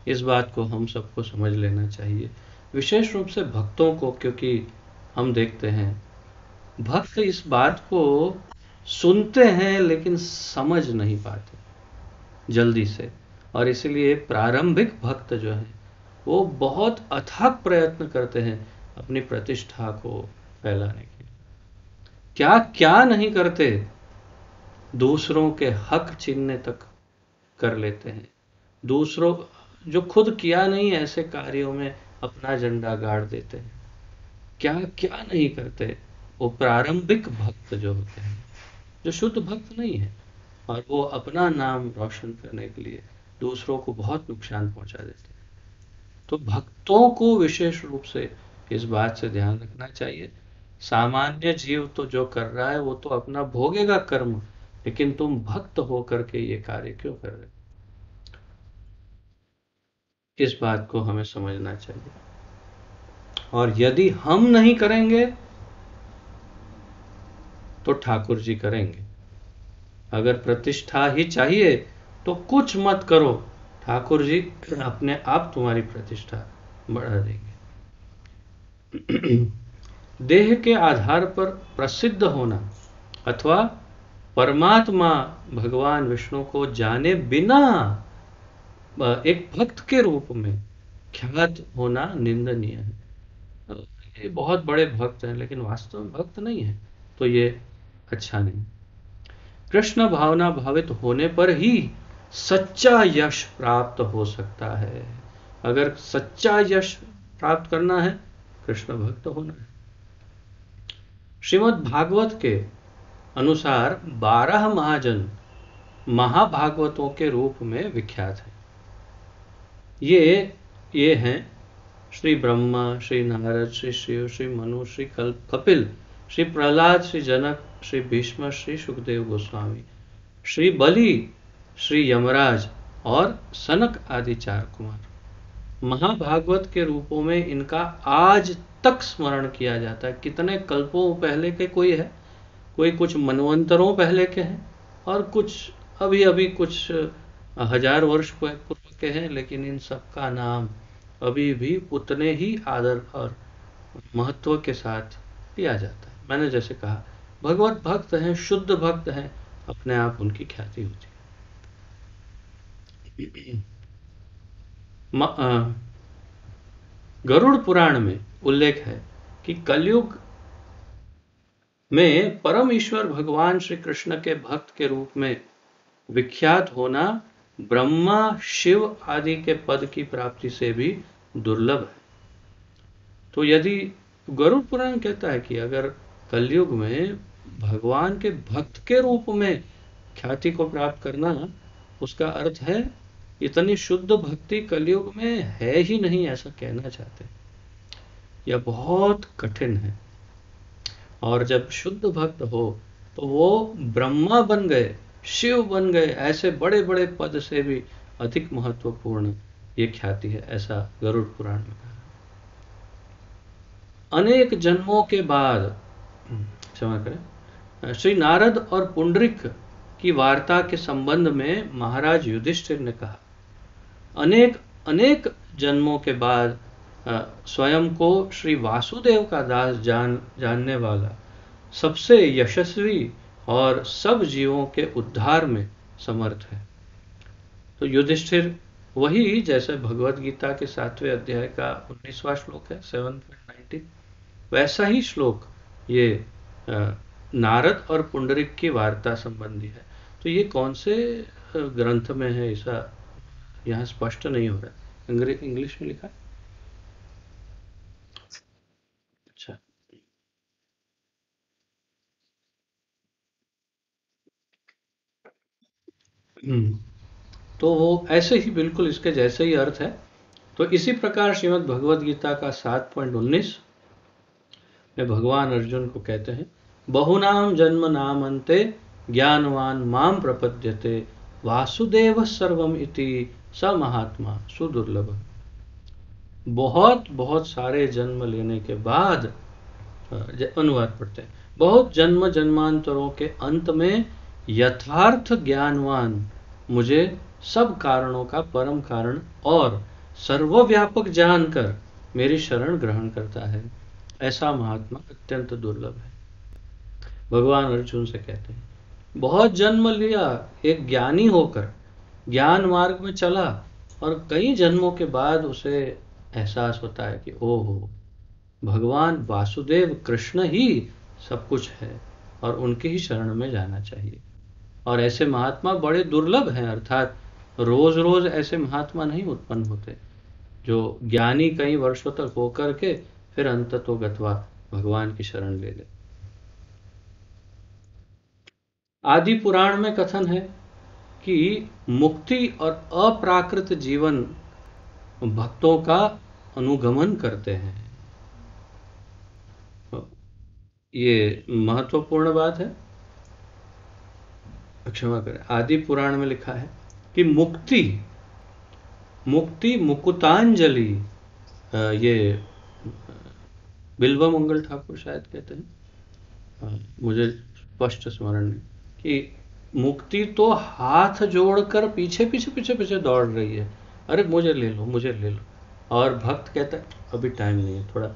इस बात को हम सबको समझ लेना चाहिए, विशेष रूप से भक्तों को, क्योंकि हम देखते हैं भक्त इस बात को सुनते हैं लेकिन समझ नहीं पाते जल्दी से, और इसलिए प्रारंभिक भक्त जो है वो बहुत अथक प्रयत्न करते हैं अपनी प्रतिष्ठा को फैलाने के लिए। क्या क्या नहीं करते, दूसरों के हक छीनने तक कर लेते हैं, दूसरों जो खुद किया नहीं ऐसे कार्यों में अपना झंडा गाड़ देते हैं, क्या क्या नहीं करते। वो प्रारंभिक भक्त जो होते हैं, जो शुद्ध भक्त नहीं है, और वो अपना नाम रोशन करने के लिए दूसरों को बहुत नुकसान पहुंचा देते हैं। तो भक्तों को विशेष रूप से इस बात से ध्यान रखना चाहिए, सामान्य जीव तो जो कर रहा है वो तो अपना भोगेगा कर्म, लेकिन तुम भक्त हो करके ये कार्य क्यों कर रहे हो, इस बात को हमें समझना चाहिए। और यदि हम नहीं करेंगे तो ठाकुर जी करेंगे। अगर प्रतिष्ठा ही चाहिए तो कुछ मत करो, ठाकुर जी अपने आप तुम्हारी प्रतिष्ठा बढ़ा देंगे। देह के आधार पर प्रसिद्ध होना अथवा परमात्मा भगवान विष्णु को जाने बिना एक भक्त के रूप में ख्यात होना निंदनीय है। ये बहुत बड़े भक्त हैं लेकिन वास्तव में भक्त नहीं है, तो ये अच्छा नहीं। कृष्ण भावना भावित होने पर ही सच्चा यश प्राप्त हो सकता है। अगर सच्चा यश प्राप्त करना है, कृष्ण भक्त होना है। श्रीमद् भागवत के अनुसार 12 महाजन महाभागवतों के रूप में विख्यात है। ये हैं श्री ब्रह्मा, श्री नारद, श्री शिव, श्री मनु, श्री कपिल, श्री प्रहलाद, श्री जनक, श्री भीष्म, श्री सुखदेव गोस्वामी, श्री बलि, श्री यमराज और सनक आदि 4 कुमार। महाभागवत के रूपों में इनका आज तक स्मरण किया जाता है। कितने कल्पों पहले के कोई है, कोई कुछ मनवंतरों पहले के हैं, और कुछ अभी अभी कुछ 1000 वर्ष पूर्व के हैं, लेकिन इन सब का नाम अभी भी उतने ही आदर और महत्व के साथ लिया जाता है। मैंने जैसे कहा, भगवत भक्त हैं, शुद्ध भक्त हैं, अपने आप उनकी ख्याति होती है। गरुड़ पुराण में उल्लेख है कि कलयुग में परम ईश्वर भगवान श्री कृष्ण के भक्त के रूप में विख्यात होना ब्रह्मा शिव आदि के पद की प्राप्ति से भी दुर्लभ है। तो यदि गरुड़ पुराण कहता है कि अगर कलयुग में भगवान के भक्त के रूप में ख्याति को प्राप्त करना, उसका अर्थ है इतनी शुद्ध भक्ति कलयुग में है ही नहीं, ऐसा कहना चाहते हैं। यह बहुत कठिन है। और जब शुद्ध भक्त हो तो वो ब्रह्मा बन गए, शिव बन गए, ऐसे बड़े बड़े पद से भी अधिक महत्वपूर्ण ये ख्याति है, ऐसा गरुड़ पुराण में कहा। अनेक जन्मों के बाद, क्षमा करें, श्री नारद और पुंडरीक की वार्ता के संबंध में महाराज युधिष्ठिर ने कहा, अनेक अनेक जन्मों के बाद स्वयं को श्री वासुदेव का दास जानने वाला सबसे यशस्वी और सब जीवों के उद्धार में समर्थ है। तो युधिष्ठिर वही, जैसे भगवत गीता के 7वें अध्याय का 19वां श्लोक है 7.19, वैसा ही श्लोक ये नारद और पुंडरीक की वार्ता संबंधी है। तो ये कौन से ग्रंथ में है ऐसा यहाँ स्पष्ट नहीं हो रहा है। इंग्लिश में लिखा है। अच्छा, तो वो ऐसे ही बिल्कुल इसके जैसे ही अर्थ है। तो इसी प्रकार श्रीमद् भगवद गीता का 7.19 में भगवान अर्जुन को कहते हैं, बहुनाम जन्म नाम अंते ज्ञानवान माम प्रपद्यते वासुदेव सर्वम इति स महात्मा सुदुर्लभ। बहुत बहुत सारे जन्म लेने के बाद, अनुवाद पढ़ते हैं, बहुत जन्म जन्मांतरों के अंत में यथार्थ ज्ञानवान मुझे सब कारणों का परम कारण और सर्वव्यापक जानकर मेरी शरण ग्रहण करता है, ऐसा महात्मा अत्यंत दुर्लभ है। भगवान अर्जुन से कहते हैं, बहुत जन्म लिया, एक ज्ञानी होकर ज्ञान मार्ग में चला और कई जन्मों के बाद उसे एहसास होता है कि ओहो, भगवान वासुदेव कृष्ण ही सब कुछ है और उनके ही शरण में जाना चाहिए। और ऐसे महात्मा बड़े दुर्लभ हैं, अर्थात रोज रोज ऐसे महात्मा नहीं उत्पन्न होते जो ज्ञानी कई वर्षों तक होकर के फिर अंततोगत्वा भगवान की शरण ले ले। आदि पुराण में कथन है कि मुक्ति और अप्राकृत जीवन भक्तों का अनुगमन करते हैं। ये महत्वपूर्ण बात है। क्षमा करें, आदि पुराण में लिखा है कि मुक्ति मुकुतांजलि, ये बिल्वा मंगल ठाकुर शायद कहते हैं, मुझे स्पष्ट स्मरण नहीं, कि मुक्ति तो हाथ जोड़कर पीछे पीछे पीछे पीछे दौड़ रही है, अरे मुझे ले लो मुझे ले लो, और भक्त कहता है अभी टाइम नहीं है, थोड़ा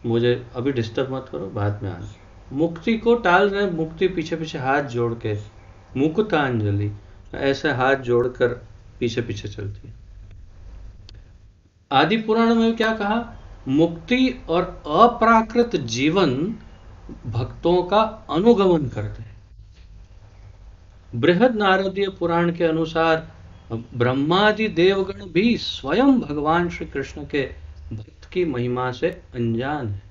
मुझे अभी डिस्टर्ब मत करो, बाद में आना। मुक्ति को टाल रहे, मुक्ति पीछे पीछे हाथ जोड़ के, मुकुतांजलि ऐसे हाथ जोड़कर पीछे पीछे चलती है। आदि पुराण में क्या कहा, मुक्ति और अप्राकृत जीवन भक्तों का अनुगमन करते हैं। बृहद नारदीय पुराण के अनुसार ब्रह्मादि देवगण भी स्वयं भगवान श्री कृष्ण के भक्त की महिमा से अनजान है।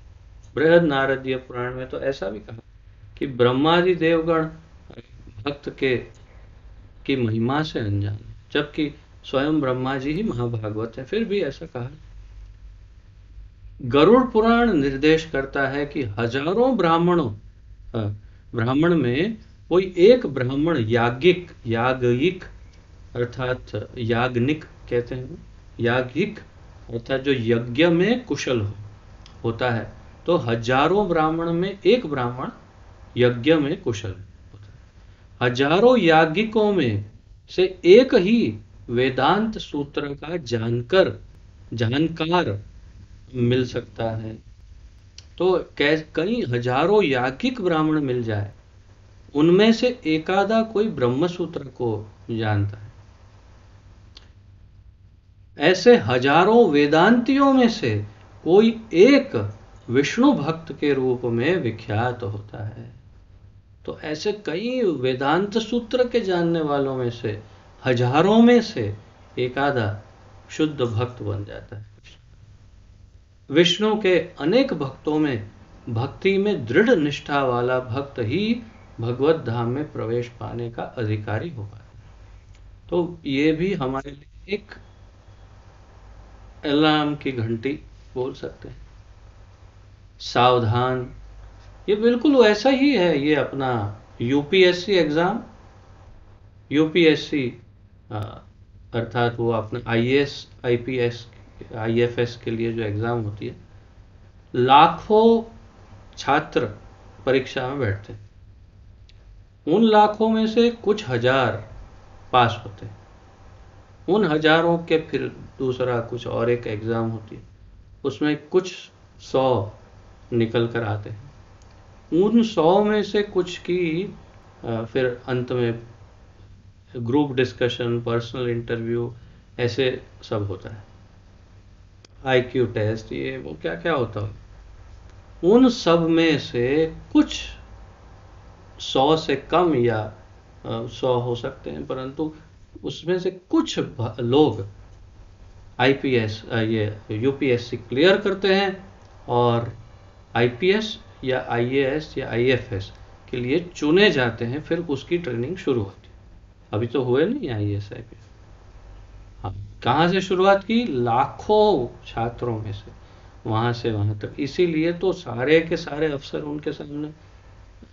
बृहद नारदीय पुराण में तो ऐसा भी कहा कि ब्रह्मादि देवगण भक्त की महिमा से अनजान है, जबकि स्वयं ब्रह्मा जी ही महाभागवत है, फिर भी ऐसा कहा। गरुड़ पुराण निर्देश करता है कि हजारों ब्राह्मण में कोई एक ब्राह्मण यागिक अर्थात याग्निक कहते हैं, यागिक अर्थात जो यज्ञ में कुशल होता है, तो हजारों ब्राह्मण में एक ब्राह्मण यज्ञ में कुशल होता है। हजारों याज्ञिकों में से एक ही वेदांत सूत्र का जानकार मिल सकता है। तो कई हजारों याज्ञिक ब्राह्मण मिल जाए, उनमें से एकादा कोई ब्रह्म सूत्र को जानता है। ऐसे हजारों वेदांतियों में से कोई एक विष्णु भक्त के रूप में विख्यात होता है। तो ऐसे कई वेदांत सूत्र के जानने वालों में से हजारों में से एक आधा शुद्ध भक्त बन जाता है। विष्णु के अनेक भक्तों में भक्ति में दृढ़ निष्ठा वाला भक्त ही भगवत धाम में प्रवेश पाने का अधिकारी होगा। तो ये भी हमारे लिए एक अलार्म की घंटी बोल सकते हैं। सावधान, ये बिल्कुल वैसा ही है। ये अपना यूपीएससी एग्जाम, यूपीएससी अर्थात वो अपना आईएएस आईपीएस आईएफएस के लिए जो एग्जाम होती है, लाखों छात्र परीक्षा में बैठते हैं। उन लाखों में से कुछ हजार पास होते हैं। उन हजारों के फिर दूसरा कुछ और एक एग्जाम होती है, उसमें कुछ 100 निकल कर आते हैं। उन 100 में से कुछ की फिर अंत में ग्रुप डिस्कशन, पर्सनल इंटरव्यू, ऐसे सब होता है, आईक्यू टेस्ट, ये वो क्या क्या होता है। उन सब में से कुछ 100 से कम या 100 हो सकते हैं, परंतु उसमें से कुछ लोग आईपीएस ये यूपीएससी क्लियर करते हैं और आईपीएस या आईएएस या आईएफएस के लिए चुने जाते हैं। फिर उसकी ट्रेनिंग शुरू होती है। अभी तो हुए नहीं आईएएस आईपीएस। हाँ, कहाँ से शुरुआत की? लाखों छात्रों में से, वहां से वहां तक। इसीलिए तो सारे के सारे अफसर उनके सामने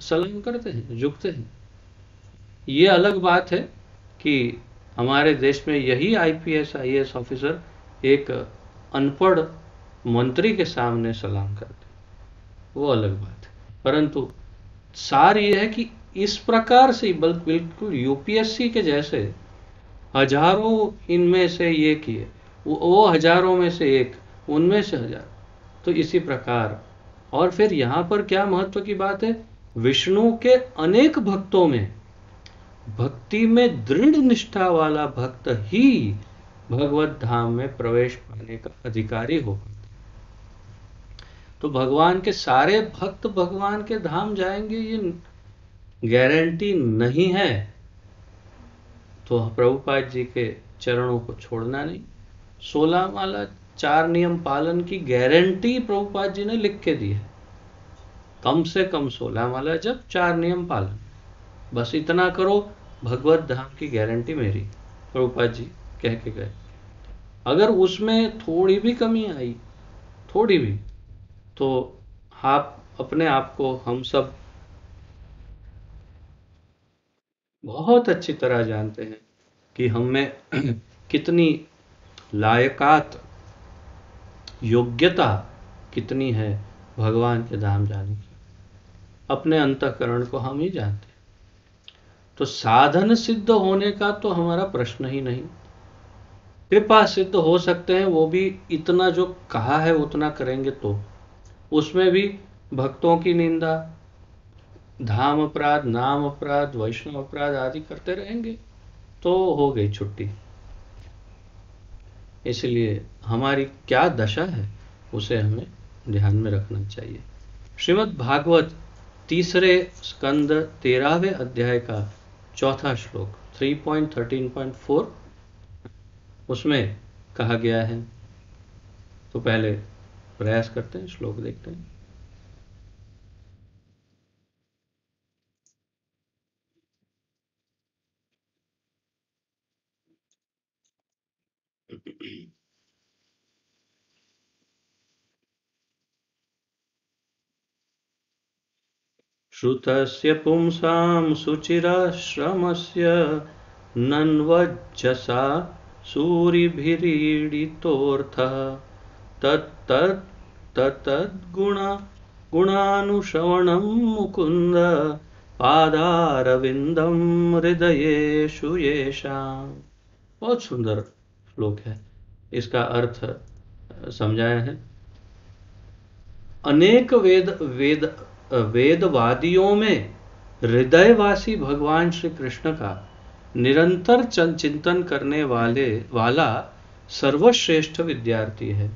सलाम करते हैं, झुकते हैं। ये अलग बात है कि हमारे देश में यही आईपीएस आईएएस ऑफिसर एक अनपढ़ मंत्री के सामने सलाम करते हैं, वो अलग बात है। परंतु सार ये है कि इस प्रकार से बिल्कुल यूपीएससी के जैसे हजारों इनमें से ये किए, वो हजारों में से एक, उनमें से हजार, तो इसी प्रकार। और फिर यहाँ पर क्या महत्व की बात है? विष्णु के अनेक भक्तों में भक्ति में दृढ़ निष्ठा वाला भक्त ही भगवत धाम में प्रवेश पाने का अधिकारी होगा। तो भगवान के सारे भक्त भगवान के धाम जाएंगे, ये गारंटी नहीं है। तो प्रभुपाद जी के चरणों को छोड़ना नहीं। 16 माला 4 नियम पालन की गारंटी प्रभुपाद जी ने लिख के दी है। कम से कम 16 माला जब, 4 नियम पालन, बस इतना करो, भगवत धाम की गारंटी मेरी, प्रभुपाद जी कह के गए। अगर उसमें थोड़ी भी कमी आई, थोड़ी भी, तो आप अपने आप को, हम सब बहुत अच्छी तरह जानते हैं कि हम में कितनी लायकात, योग्यता कितनी है भगवान के धाम जाने की। अपने अंतःकरण को हम ही जानते हैं। तो साधन सिद्ध होने का तो हमारा प्रश्न ही नहीं। कृपा सिद्ध हो सकते हैं, वो भी इतना जो कहा है उतना करेंगे तो। उसमें भी भक्तों की निंदा, धाम अपराध, नाम अपराध, वैष्णव अपराध आदि करते रहेंगे तो हो गई छुट्टी। इसलिए हमारी क्या दशा है उसे हमें ध्यान में रखना चाहिए। श्रीमद् भागवत 3 स्कंद 13वें अध्याय का 4था श्लोक 3.13.4 उसमें कहा गया है। तो पहले प्रयास करते हैं, श्लोक देखते हैं। श्रुतस्य पुंसां शुचिराश्रमस्य नन्वज्जसा सूरिभिरीडितोऽर्थः गुणानुश्रवणं मुकुन्द पादारविन्दं हृदयेषु येषाम्। बहुत सुंदर श्लोक है। इसका अर्थ समझाया है। अनेक वेदवादियों में हृदयवासी भगवान श्री कृष्ण का निरंतर चिंतन करने वाला सर्वश्रेष्ठ विद्यार्थी है।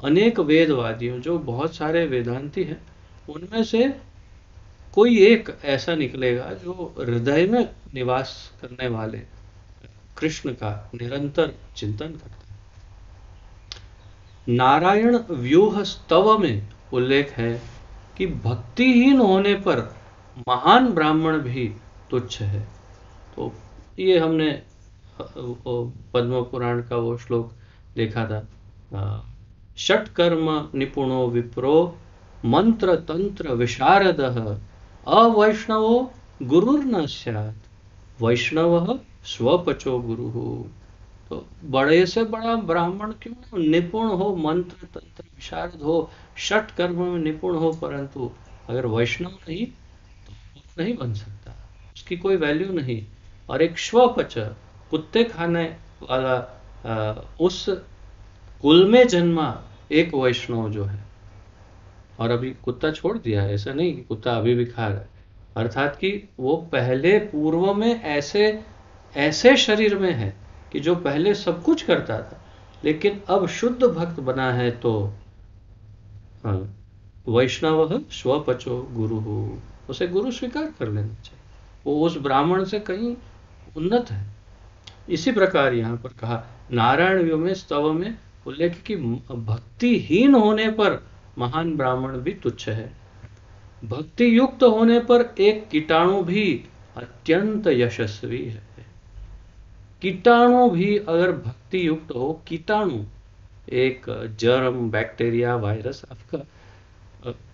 अनेक वेदवादियों, जो बहुत सारे वेदांती हैं, उनमें से कोई एक ऐसा निकलेगा जो हृदय में निवास करने वाले कृष्ण का निरंतर चिंतन करता है। नारायण व्यूह स्तव में उल्लेख है कि भक्तिहीन होने पर महान ब्राह्मण भी तुच्छ है। तो ये हमने पद्म पुराण का वो श्लोक देखा था। षट कर्म निपुणो विप्रो मंत्र तंत्र विशारदः अवैष्णवो गुरुर्न स्यात् वैष्णव स्वपचो गुरु। तो बड़े से बड़ा ब्राह्मण क्यों ना निपुण हो, मंत्र तंत्र विशारद हो, षट कर्म में निपुण हो, परंतु अगर वैष्णव नहीं तो नहीं बन सकता, उसकी कोई वैल्यू नहीं। और एक स्वपच, कुत्ते खाने वाला उस कुल में जन्मा एक वैष्णव जो है, और अभी कुत्ता छोड़ दिया है, ऐसा नहीं कि कुत्ता अभी भी खा रहा है, अर्थात कि वो पहले पूर्व में ऐसे शरीर में है कि जो पहले सब कुछ करता था, लेकिन अब शुद्ध भक्त बना है। तो वैष्णव स्वपचो गुरु, उसे गुरु स्वीकार कर लेना चाहिए, वो उस ब्राह्मण से कहीं उन्नत है। इसी प्रकार यहाँ पर कहा नारायण व्यूह में स्तव में उल्लेख कि भक्तिहीन होने पर महान ब्राह्मण भी तुच्छ है, भक्ति युक्त होने पर एक कीटाणु भी अत्यंत यशस्वी है। कीटाणु भी अगर भक्ति युक्त हो, कीटाणु एक जर्म, बैक्टीरिया, वायरस आपका,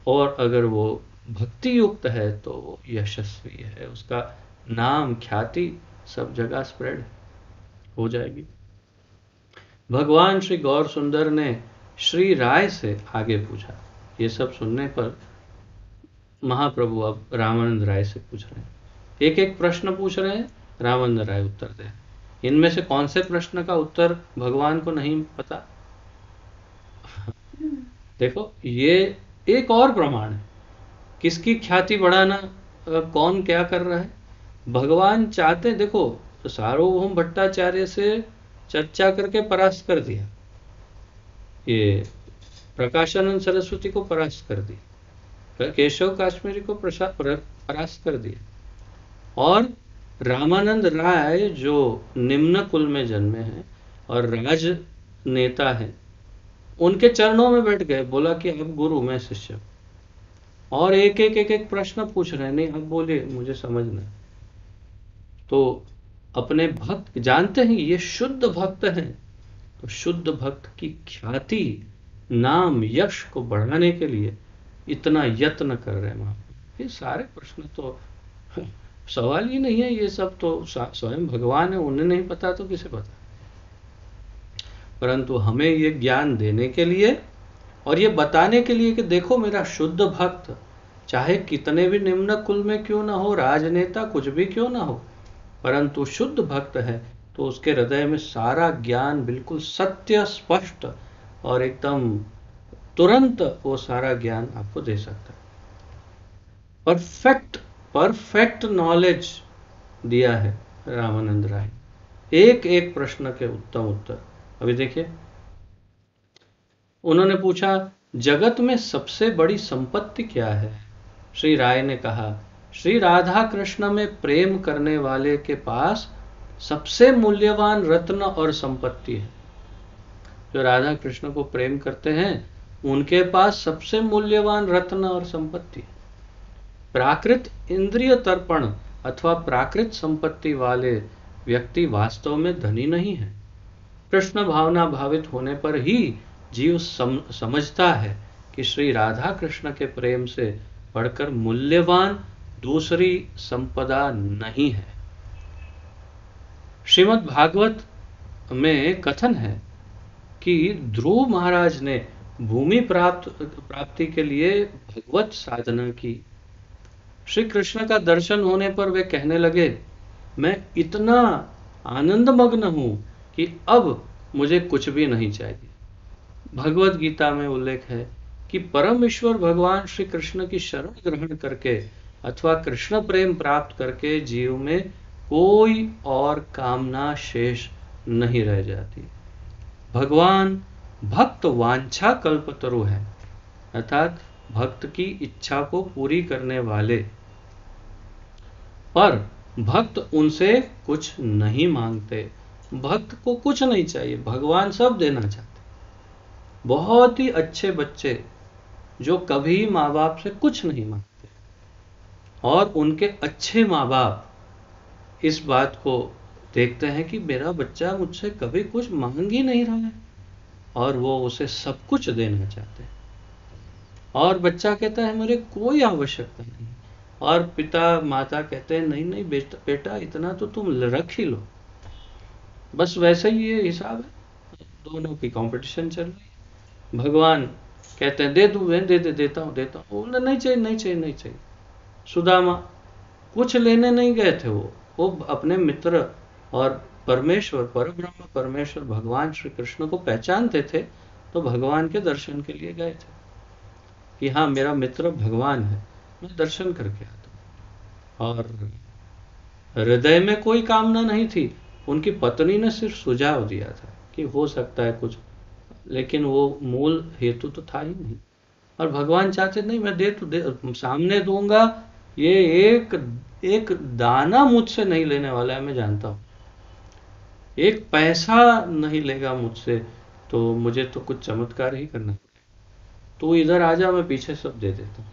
और अगर वो भक्ति युक्त है तो वो यशस्वी है, उसका नाम ख्याति सब जगह स्प्रेड हो जाएगी। भगवान श्री गौर सुंदर ने श्री राय से आगे पूछा। ये सब सुनने पर महाप्रभु अब रामानंद राय से पूछ रहे हैं, एक एक प्रश्न पूछ रहे हैं, रामानंद राय उत्तर दे। इनमें से कौन से प्रश्न का उत्तर भगवान को नहीं पता? देखो, ये एक और प्रमाण है किसकी ख्याति बढ़ाना, कौन क्या कर रहा है। भगवान चाहते, देखो, तो सार्वभौम भट्टाचार्य से चर्चा करके परास्त कर दिया, ये प्रकाशानंद सरस्वती को परास्त कर दिया, केशव काश्मीरी को परास्त कर दिया, और रामानंद राय जो निम्न कुल में जन्मे हैं और राजनेता हैं, उनके चरणों में बैठ गए, बोला कि अब गुरु मैं शिष्य, और एक एक प्रश्न पूछ रहे हैं, नहीं अब बोलिए मुझे समझना। तो अपने भक्त जानते हैं ये शुद्ध भक्त हैं, तो शुद्ध भक्त की ख्याति, नाम, यश को बढ़ाने के लिए इतना यत्न कर रहे हैं महाप्रभु। ये सारे प्रश्न तो सवाल ही नहीं है, ये सब तो स्वयं भगवान है, उन्हें नहीं पता तो किसे पता। परंतु हमें ये ज्ञान देने के लिए और ये बताने के लिए कि देखो मेरा शुद्ध भक्त चाहे कितने भी निम्न कुल में क्यों ना हो, राजनेता कुछ भी क्यों ना हो, परंतु शुद्ध भक्त है तो उसके हृदय में सारा ज्ञान बिल्कुल सत्य, स्पष्ट और एकदम तुरंत वो सारा ज्ञान आपको दे सकता है। परफेक्ट नॉलेज दिया है रामानंद राय, एक एक प्रश्न के उत्तम उत्तर। अभी देखिए, उन्होंने पूछा जगत में सबसे बड़ी संपत्ति क्या है? श्री राय ने कहा श्री राधा कृष्ण में प्रेम करने वाले के पास सबसे मूल्यवान रत्न और संपत्ति है। जो राधा कृष्ण को प्रेम करते हैं उनके पास सबसे मूल्यवान रत्न और संपत्ति है। प्राकृत इंद्रिय तर्पण अथवा प्राकृत संपत्ति वाले व्यक्ति वास्तव में धनी नहीं है। कृष्ण भावना भावित होने पर ही जीव समझता है कि श्री राधा कृष्ण के प्रेम से बढ़कर मूल्यवान दूसरी संपदा नहीं है। श्रीमद् भागवत में कथन है कि ध्रुव महाराज ने भूमि प्राप्ति के लिए भगवत साधना की। श्री कृष्ण का दर्शन होने पर वे कहने लगे, मैं इतना आनंदमग्न हूं कि अब मुझे कुछ भी नहीं चाहिए। भगवत गीता में उल्लेख है कि परम ईश्वर भगवान श्री कृष्ण की शरण ग्रहण करके अथवा कृष्ण प्रेम प्राप्त करके जीव में कोई और कामना शेष नहीं रह जाती। भगवान भक्त वांछा कल्पतरु है, अर्थात भक्त की इच्छा को पूरी करने वाले, पर भक्त उनसे कुछ नहीं मांगते। भक्त को कुछ नहीं चाहिए, भगवान सब देना चाहते। बहुत ही अच्छे बच्चे जो कभी माँ बाप से कुछ नहीं मांगते, और उनके अच्छे माँ बाप इस बात को देखते हैं कि मेरा बच्चा मुझसे कभी कुछ मांग ही नहीं रहा है, और वो उसे सब कुछ देना चाहते हैं। और बच्चा कहता है मेरे कोई आवश्यकता नहीं, और पिता माता कहते हैं नहीं नहीं बेटा इतना तो तुम रख ही लो। बस वैसे ही ये हिसाब है, दोनों की कंपटीशन चल रही है। भगवान कहते हैं दे दूं, देता हूं, नहीं चाहिए नहीं चाहिए नहीं चाहिए। सुदामा कुछ लेने नहीं गए थे, वो अपने मित्र और परमेश्वर, परब्रह्म परमेश्वर भगवान श्री कृष्ण को पहचानते थे, तो भगवान के दर्शन के लिए गए थे कि हाँ मेरा मित्र भगवान है, मैं दर्शन करके आता हूं। और हृदय में कोई कामना नहीं थी, उनकी पत्नी ने सिर्फ सुझाव दिया था कि हो सकता है कुछ, लेकिन वो मूल हेतु तो था ही नहीं। और भगवान चाहते नहीं मैं दे सामने दूंगा, ये एक दाना मुझसे नहीं लेने वाला है, मैं जानता हूं, एक पैसा नहीं लेगा मुझसे, तो मुझे तो कुछ चमत्कार ही करना पड़ेगा। तो इधर आ जा, मैं पीछे सब दे देता हूं।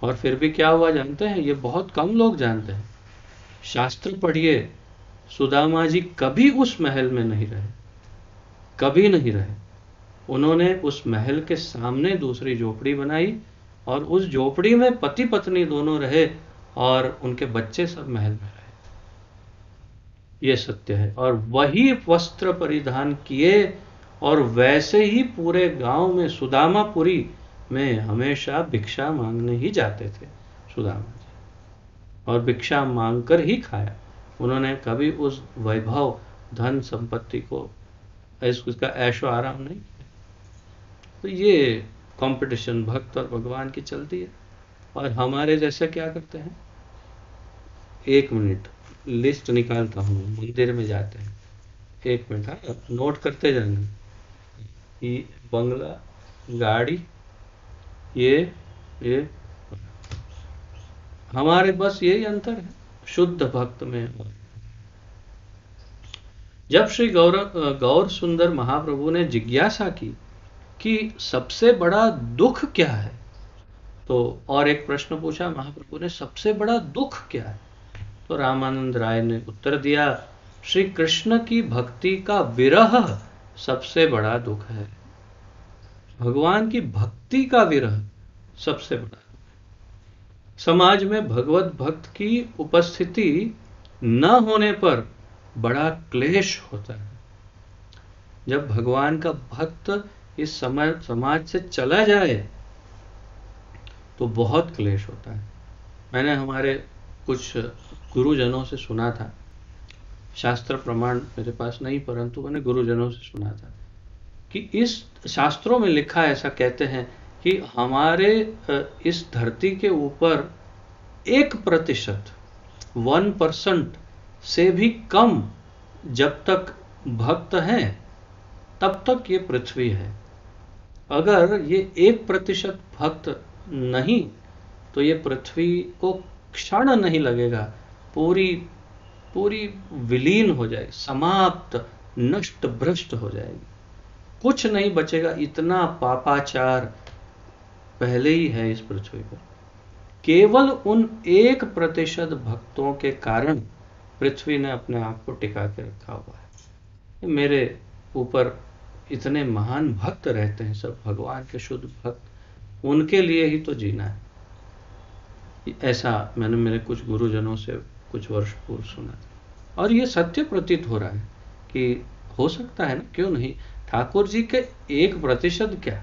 और फिर भी क्या हुआ जानते हैं, ये बहुत कम लोग जानते हैं। शास्त्र पढ़िए, सुदामा जी कभी उस महल में नहीं रहे, कभी नहीं रहे। उन्होंने उस महल के सामने दूसरी झोपड़ी बनाई, और उस झोपड़ी में पति पत्नी दोनों रहे, और उनके बच्चे सब महल में रहे। ये सत्य है। और वही वस्त्र परिधान किए, और वैसे ही पूरे गांव में सुदामापुरी में हमेशा भिक्षा मांगने ही जाते थे सुदामा जी, और भिक्षा मांगकर ही खाया। उन्होंने कभी उस वैभव धन संपत्ति को उसका ऐशो आराम नहीं किया। तो ये कंपटीशन भक्त और भगवान की चलती है। और हमारे जैसे क्या करते हैं, 1 मिनट लिस्ट निकालता हूँ, मंदिर में जाते हैं, 1 मिनट, हाँ नोट करते जाना। ये बंगला, गाड़ी, ये हमारे बस यही अंतर है शुद्ध भक्त में। जब श्री गौर सुंदर महाप्रभु ने जिज्ञासा की कि सबसे बड़ा दुख क्या है, तो और एक प्रश्न पूछा महाप्रभु ने, सबसे बड़ा दुख क्या है? तो रामानंद राय ने उत्तर दिया, श्री कृष्ण की भक्ति का विरह सबसे बड़ा दुख है। भगवान की भक्ति का विरह सबसे बड़ा। समाज में भगवत भक्त की उपस्थिति न होने पर बड़ा क्लेश होता है। जब भगवान का भक्त इस समाज से चला जाए तो बहुत क्लेश होता है। मैंने हमारे कुछ गुरुजनों से सुना था, शास्त्र प्रमाण मेरे पास नहीं, परंतु मैंने गुरुजनों से सुना था कि इस शास्त्रों में लिखा है, ऐसा कहते हैं कि हमारे इस धरती के ऊपर 1%, 1% से भी कम जब तक भक्त हैं तब तक ये पृथ्वी है। अगर ये 1% भक्त नहीं तो ये पृथ्वी को क्षण नहीं लगेगा, पूरी विलीन हो जाएगी, समाप्त, नष्ट भ्रष्ट हो जाएगी, कुछ नहीं बचेगा। इतना पापाचार पहले ही है इस पृथ्वी पर। केवल उन 1% भक्तों के कारण पृथ्वी ने अपने आप को टिका के रखा हुआ है। मेरे ऊपर इतने महान भक्त रहते हैं, सब भगवान के शुद्ध भक्त, उनके लिए ही तो जीना है। ऐसा मैंने मेरे कुछ गुरुजनों से कुछ वर्ष पूर्व सुना था, और ये सत्य प्रतीत हो रहा है कि हो सकता है ना, क्यों नहीं। ठाकुर जी के 1% क्या,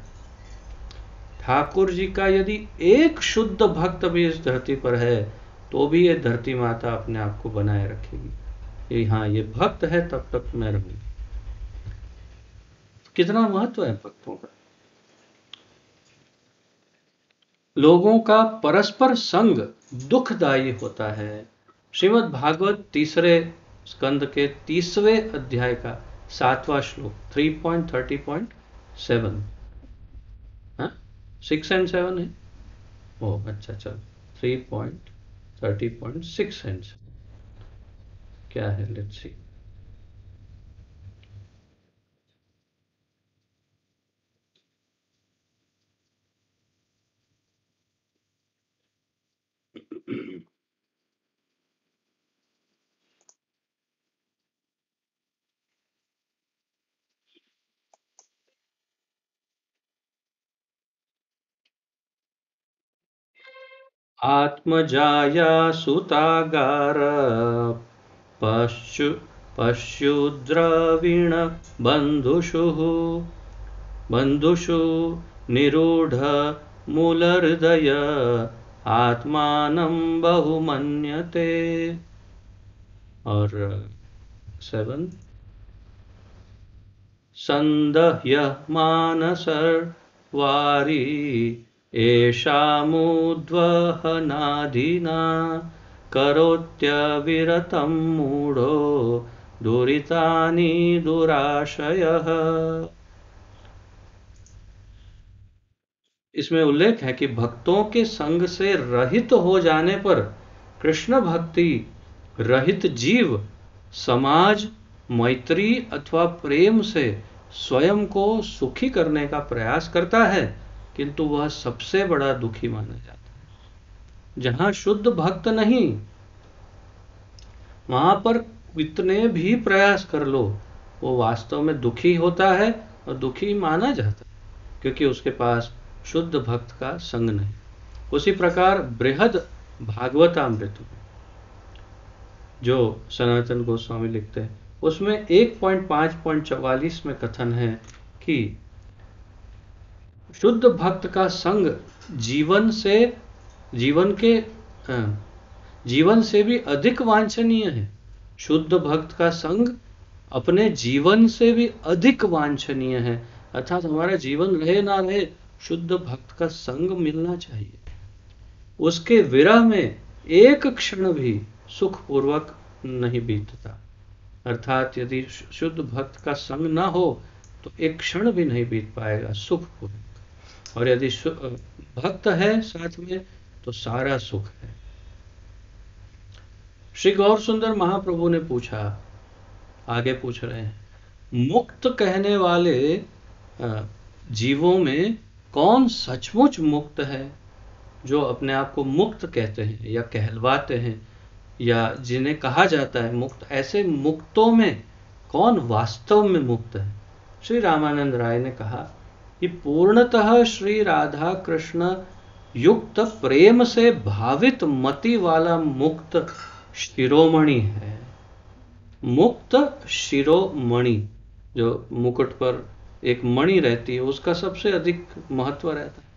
ठाकुर जी का यदि एक शुद्ध भक्त भी इस धरती पर है तो भी ये धरती माता अपने आप को बनाए रखेगी कि हाँ ये भक्त है तब तक मैं रहूंगी। कितना महत्व है भक्तों का। लोगों का परस्पर संग दुखदायी होता है। श्रीमद् भागवत 3 स्कंद के 30वें अध्याय का 7वां श्लोक 3.30.3 7, हाँ 6 and 7 है। ओह अच्छा, चल 3.30.6 एंड क्या है, लेट्स सी। आत्मजाया सुतागार पशु पश्युद्रविण बन्धुषु बन्धुषु निरूढ मूलहृदय आत्मानं बहुमन्यते। और 7, सन्दह्य मानसर्वारी एषामुद्वहनाधिना करोत्यविरतं मूढो दुरितानि दुराशयः। इसमें उल्लेख है कि भक्तों के संग से रहित हो जाने पर कृष्ण भक्ति रहित जीव समाज, मैत्री अथवा प्रेम से स्वयं को सुखी करने का प्रयास करता है, किंतु वह सबसे बड़ा दुखी माना जाता है। जहां शुद्ध भक्त नहीं, वहां पर कितने भी प्रयास कर लो, वो वास्तव में दुखी होता है और दुखी माना जाता है, क्योंकि उसके पास शुद्ध भक्त का संग नहीं। उसी प्रकार बृहद भागवतामृत जो सनातन गोस्वामी लिखते हैं, उसमें 1.5.44 में कथन है कि शुद्ध भक्त का संग जीवन से भी अधिक वांछनीय है। शुद्ध भक्त का संग अपने जीवन से भी अधिक वांछनीय है, अर्थात हमारा जीवन रहे ना रहे, शुद्ध भक्त का संग मिलना चाहिए। उसके विरह में एक क्षण भी सुखपूर्वक नहीं बीतता, अर्थात यदि शुद्ध भक्त का संग ना हो तो एक क्षण भी नहीं बीत पाएगा सुखपूर्वक, और यदि भक्त है साथ में तो सारा सुख है। श्री गौर सुंदर महाप्रभु ने पूछा, आगे पूछ रहे हैं, मुक्त कहने वाले जीवों में कौन सचमुच मुक्त है? जो अपने आप को मुक्त कहते हैं या कहलवाते हैं, या जिन्हें कहा जाता है मुक्त, ऐसे मुक्तों में कौन वास्तव में मुक्त है? श्री रामानंद राय ने कहा कि पूर्णतः श्री राधा कृष्ण युक्त प्रेम से भावित मति वाला मुक्त शिरोमणि है। मुक्त शिरोमणि, जो मुकुट पर एक मणि रहती है, उसका सबसे अधिक महत्व रहता है।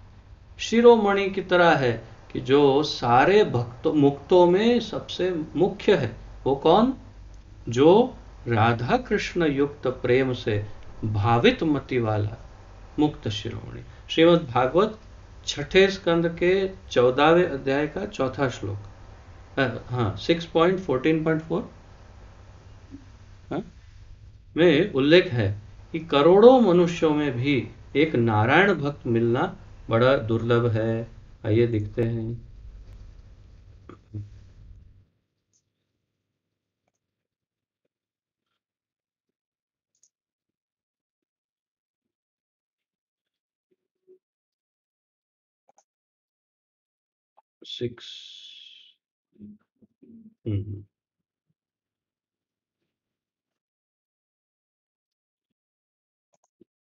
शिरोमणि की तरह है कि जो सारे भक्तों मुक्तों में सबसे मुख्य है। वो कौन? जो राधा कृष्ण युक्त प्रेम से भावित मति वाला मुक्त शिरोमणि। श्रीमद् भागवत 6ठे स्कंद के 14वें अध्याय का 4था श्लोक, हाँ 6.14.4 में उल्लेख है कि करोड़ों मनुष्यों में भी एक नारायण भक्त मिलना बड़ा दुर्लभ है। आइए दिखते हैं। सिक्स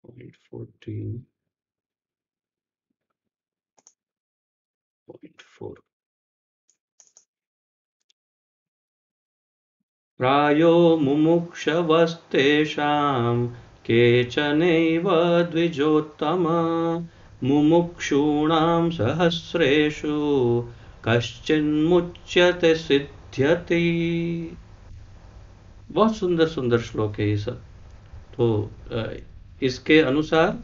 14.4 प्रायो मुमुक्षवस्तेषां केचनैव द्विजोत्तम मुमुक्षूणां सहस्रेषु कश्चिन्मुच्यते सिद्ध्यति। बहुत सुंदर सुंदर श्लोक है ये सब। तो इसके अनुसार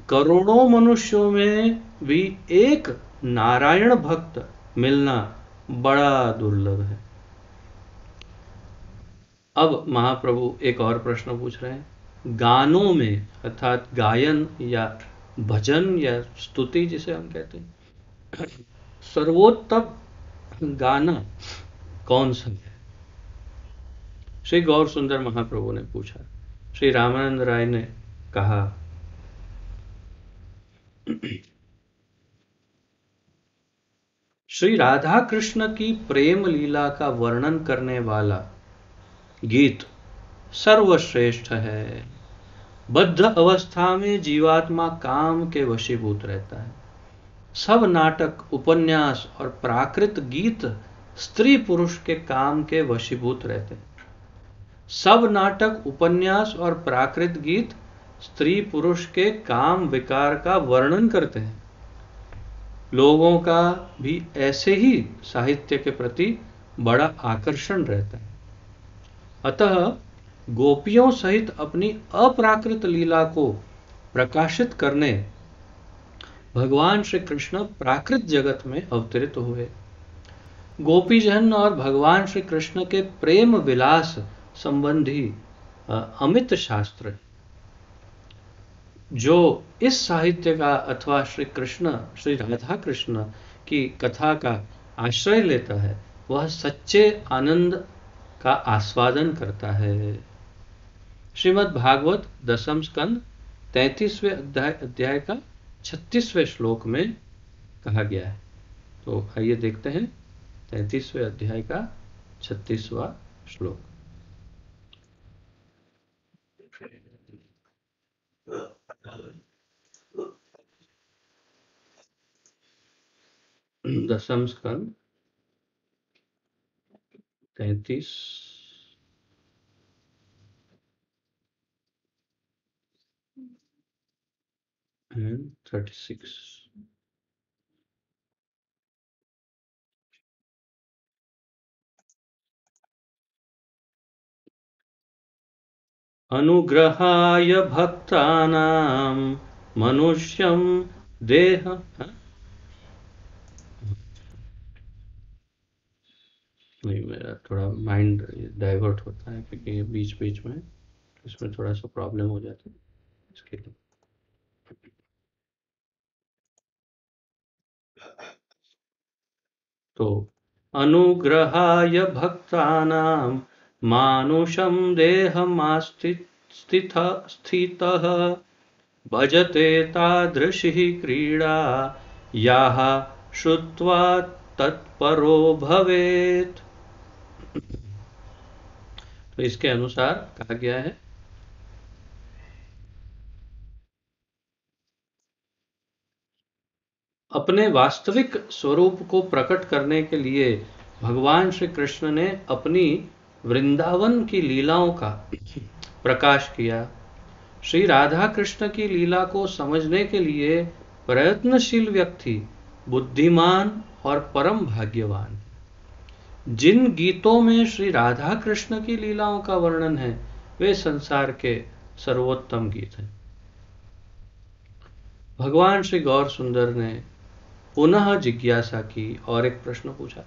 करोड़ों मनुष्यों में भी एक नारायण भक्त मिलना बड़ा दुर्लभ है। अब महाप्रभु एक और प्रश्न पूछ रहे हैं गानों में अर्थात गायन या भजन या स्तुति जिसे हम कहते हैं, सर्वोत्तम गाना कौन सा है? श्री गौर सुंदर महाप्रभु ने पूछा। श्री रामानंद राय ने कहा, श्री राधा कृष्ण की प्रेम लीला का वर्णन करने वाला गीत सर्वश्रेष्ठ है। बद्ध अवस्था में जीवात्मा काम के वशीभूत रहता है। सब नाटक, उपन्यास और प्राकृत गीत स्त्री पुरुष के काम के वशीभूत रहते हैं। सब नाटक, उपन्यास और प्राकृत गीत स्त्री पुरुष के काम विकार का वर्णन करते हैं। लोगों का भी ऐसे ही साहित्य के प्रति बड़ा आकर्षण रहता है। अतः गोपियों सहित अपनी अप्राकृत लीला को प्रकाशित करने भगवान श्री कृष्ण प्राकृत जगत में अवतरित हुए। गोपीजन और भगवान श्री कृष्ण के प्रेम विलास संबंधी अमित शास्त्र जो इस साहित्य का अथवा श्री राधा कृष्ण की कथा का आश्रय लेता है, वह सच्चे आनंद का आस्वादन करता है। श्रीमद् भागवत दशम स्कंद 33वें अध्याय का 36वें श्लोक में कहा गया है। तो आइए देखते हैं 33वें अध्याय का 36वां श्लोक। दशम स्कंद 33 and 36। अनुग्रहाय भक्तानां मनुष्यं देह, नहीं मेरा थोड़ा माइंड डाइवर्ट होता है क्योंकि ये बीच बीच में इसमें थोड़ा सा प्रॉब्लम हो जाती है इसके लिए। तो अनुग्रहाय भक्तानां मानुषं देहमास्थितः भजते तादृशी क्रीडा याः श्रुत्वा तत्परो भवेत्। तो इसके अनुसार कहा गया है, अपने वास्तविक स्वरूप को प्रकट करने के लिए भगवान श्री कृष्ण ने अपनी वृंदावन की लीलाओं का प्रकाश किया। श्री राधा कृष्ण की लीला को समझने के लिए प्रयत्नशील व्यक्ति बुद्धिमान और परम भाग्यवान। जिन गीतों में श्री राधा कृष्ण की लीलाओं का वर्णन है वे संसार के सर्वोत्तम गीत हैं। भगवान श्री गौर सुंदर ने पुनः जिज्ञासा की और एक प्रश्न पूछा,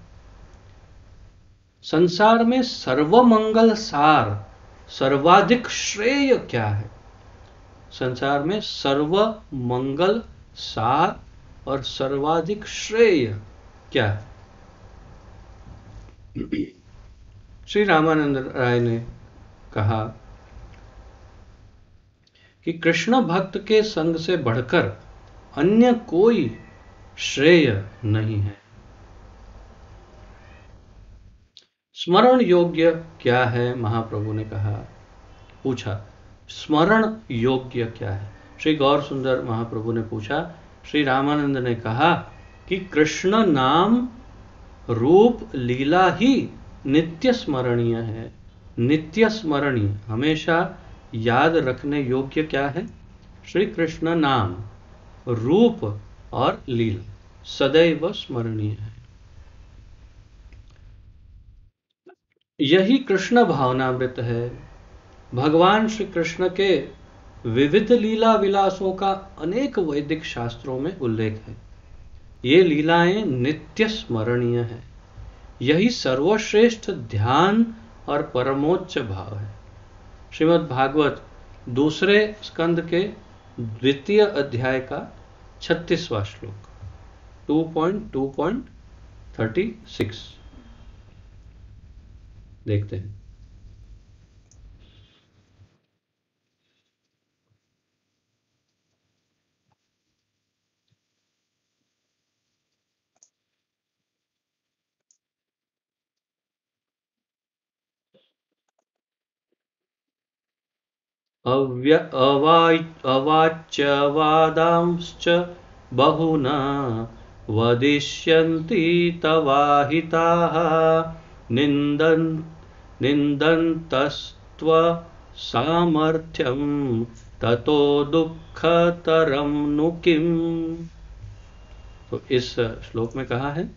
संसार में सर्वमंगल सार सर्वाधिक श्रेय क्या है? संसार में सर्वमंगल सार और सर्वाधिक श्रेय क्या है? श्री रामानंद राय ने कहा कि कृष्ण भक्त के संग से बढ़कर अन्य कोई श्रेय नहीं है। स्मरण योग्य क्या है? महाप्रभु ने पूछा, स्मरण योग्य क्या है? श्री गौर सुंदर महाप्रभु ने पूछा। श्री रामानंद ने कहा कि कृष्ण नाम रूप लीला ही नित्य स्मरणीय है। नित्य स्मरणीय, हमेशा याद रखने योग्य क्या है? श्री कृष्ण नाम रूप और लीला सदैव स्मरणीय है। यही कृष्ण भावनामृत है। भगवान श्री कृष्ण के विविध लीला विलासों का अनेक वैदिक शास्त्रों में उल्लेख है। ये लीलाएं नित्य स्मरणीय है। यही सर्वश्रेष्ठ ध्यान और परमोच्च भाव है। श्रीमद् भागवत दूसरे स्कंद के द्वितीय अध्याय का 36वां श्लोक 2.2.36 देखते हैं। अवाच्यवादांश्च बहुना वदिष्यन्ति तवाहिताः निन्दन् निन्दन्तस्त्व सामर्थ्यं ततो दुःखतरं नु किम्। तो इस श्लोक में कहा है,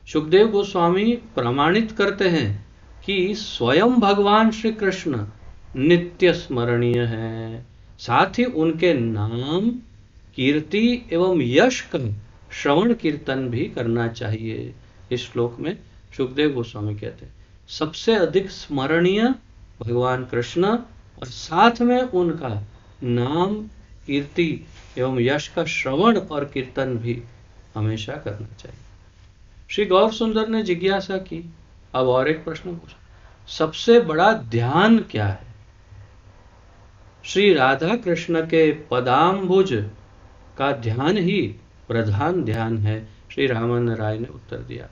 सुखदेव गोस्वामी प्रमाणित करते हैं कि स्वयं भगवान श्री कृष्ण नित्य स्मरणीय है, साथ ही उनके नाम, कीर्ति एवं यश का श्रवण कीर्तन भी करना चाहिए। इस श्लोक में सुखदेव गोस्वामी कहते हैं सबसे अधिक स्मरणीय भगवान कृष्ण और साथ में उनका नाम, कीर्ति एवं यश का श्रवण और कीर्तन भी हमेशा करना चाहिए। श्री गौर सुंदर ने जिज्ञासा की, अब और एक प्रश्न पूछा, सबसे बड़ा ध्यान क्या है? श्री राधा कृष्ण के पदाम्बुज का ध्यान ही प्रधान ध्यान है। श्री रामन राय ने उत्तर दिया,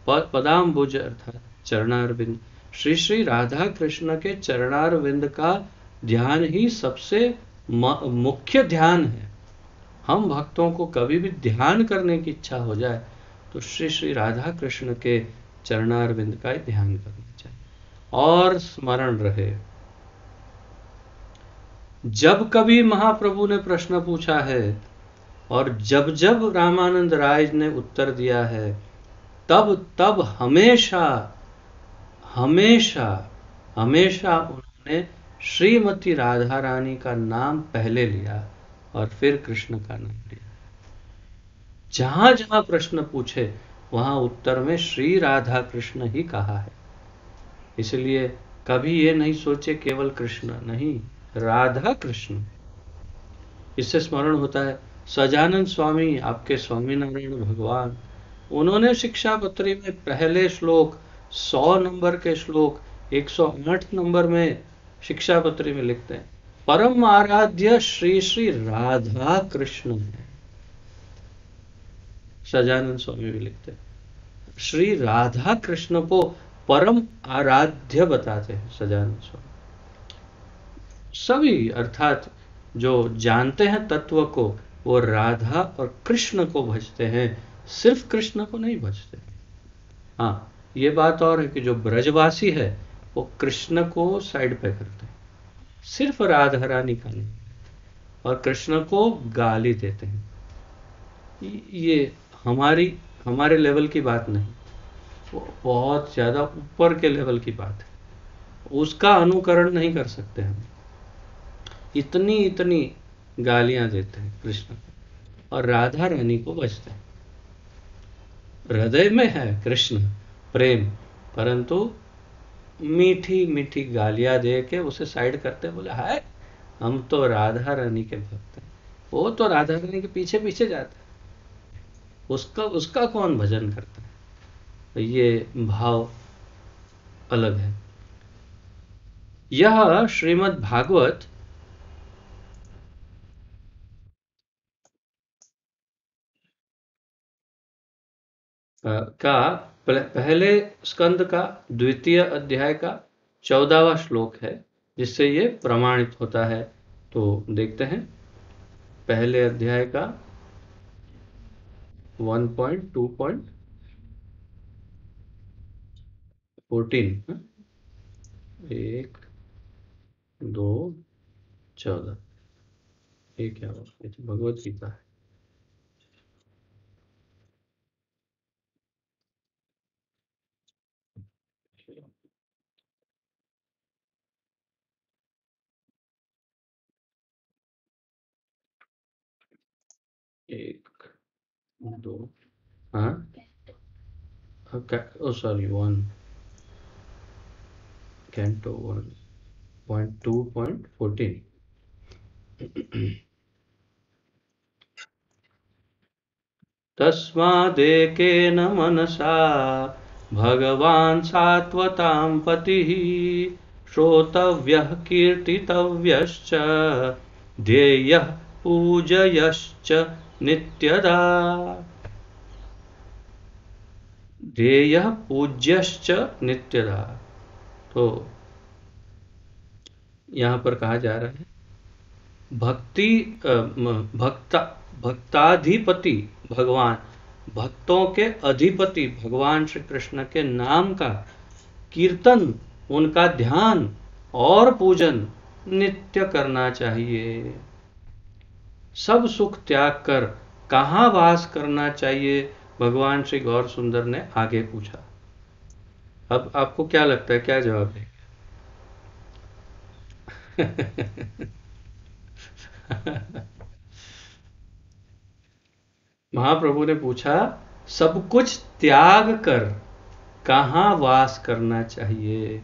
पदाम्बुज अर्थात चरणारविंद, श्री श्री राधा कृष्ण के चरणारविंद का ध्यान ही सबसे मुख्य ध्यान है। हम भक्तों को कभी भी ध्यान करने की इच्छा हो जाए तो श्री श्री राधा कृष्ण के चरणारविंद का ही ध्यान करना चाहिए और स्मरण रहे। जब कभी महाप्रभु ने प्रश्न पूछा है और जब जब रामानंद राय ने उत्तर दिया है, तब तब हमेशा हमेशा हमेशा उन्होंने श्रीमती राधा रानी का नाम पहले लिया और फिर कृष्ण का नाम लिया। जहां जहां प्रश्न पूछे वहां उत्तर में श्री राधा कृष्ण ही कहा है। इसलिए कभी ये नहीं सोचे केवल कृष्ण, नहीं, राधा कृष्ण। इससे स्मरण होता है सजानंद स्वामी, आपके स्वामीनारायण भगवान, उन्होंने शिक्षा पत्री में पहले श्लोक 100 नंबर के श्लोक 108 नंबर में शिक्षा पत्री में लिखते हैं, परम आराध्य श्री श्री राधा कृष्ण है। सजानंद स्वामी भी लिखते हैं, श्री राधा कृष्ण को परम आराध्य बताते हैं सजानंद स्वामी। सभी अर्थात जो जानते हैं तत्व को वो राधा और कृष्ण को भजते हैं, सिर्फ कृष्ण को नहीं भजते। हाँ, ये बात और है कि जो ब्रजवासी है वो कृष्ण को साइड पे करते हैं, सिर्फ राधा रानी का नहीं, और कृष्ण को गाली देते हैं। ये हमारे लेवल की बात नहीं, वो बहुत ज्यादा ऊपर के लेवल की बात है, उसका अनुकरण नहीं कर सकते हम। इतनी इतनी गालियां देते हैं कृष्ण को और राधा रानी को बचते हैं। हृदय में है कृष्ण प्रेम, परंतु मीठी मीठी गालियां दे के उसे साइड करते हैं, बोले हाय हम तो राधा रानी के भक्त हैं। वो तो राधा रानी के पीछे पीछे जाता है, उसका उसका कौन भजन करता है? तो ये भाव अलग है। यह श्रीमद् भागवत का पहले स्कंद का द्वितीय अध्याय का 14वां श्लोक है, जिससे ये प्रमाणित होता है। तो देखते हैं पहले अध्याय का 1.2.14, 1, 2, 14, ये क्या हुआ? ये तो भगवत गीता है। एक, दो, हाँ, ओ सॉरी, 1, कैंटो 1, 2.14 तस्मादेकेन मनसा भगवान् सात्वतां पतिः श्रोतव्यः कीर्तितव्यश्च ध्येयः पूजयश्च नित्यदा। ध्येयः पूज्यश्च नित्यदा। तो यहाँ पर कहा जा रहा है भक्ताधिपति भगवान, भक्तों के अधिपति भगवान श्री कृष्ण के नाम का कीर्तन, उनका ध्यान और पूजन नित्य करना चाहिए। सब सुख त्याग कर कहाँ वास करना चाहिए, भगवान श्री गौर सुंदर ने आगे पूछा। अब आपको क्या लगता है, क्या जवाब देंगे? महाप्रभु ने पूछा, सब कुछ त्याग कर कहाँ वास करना चाहिए?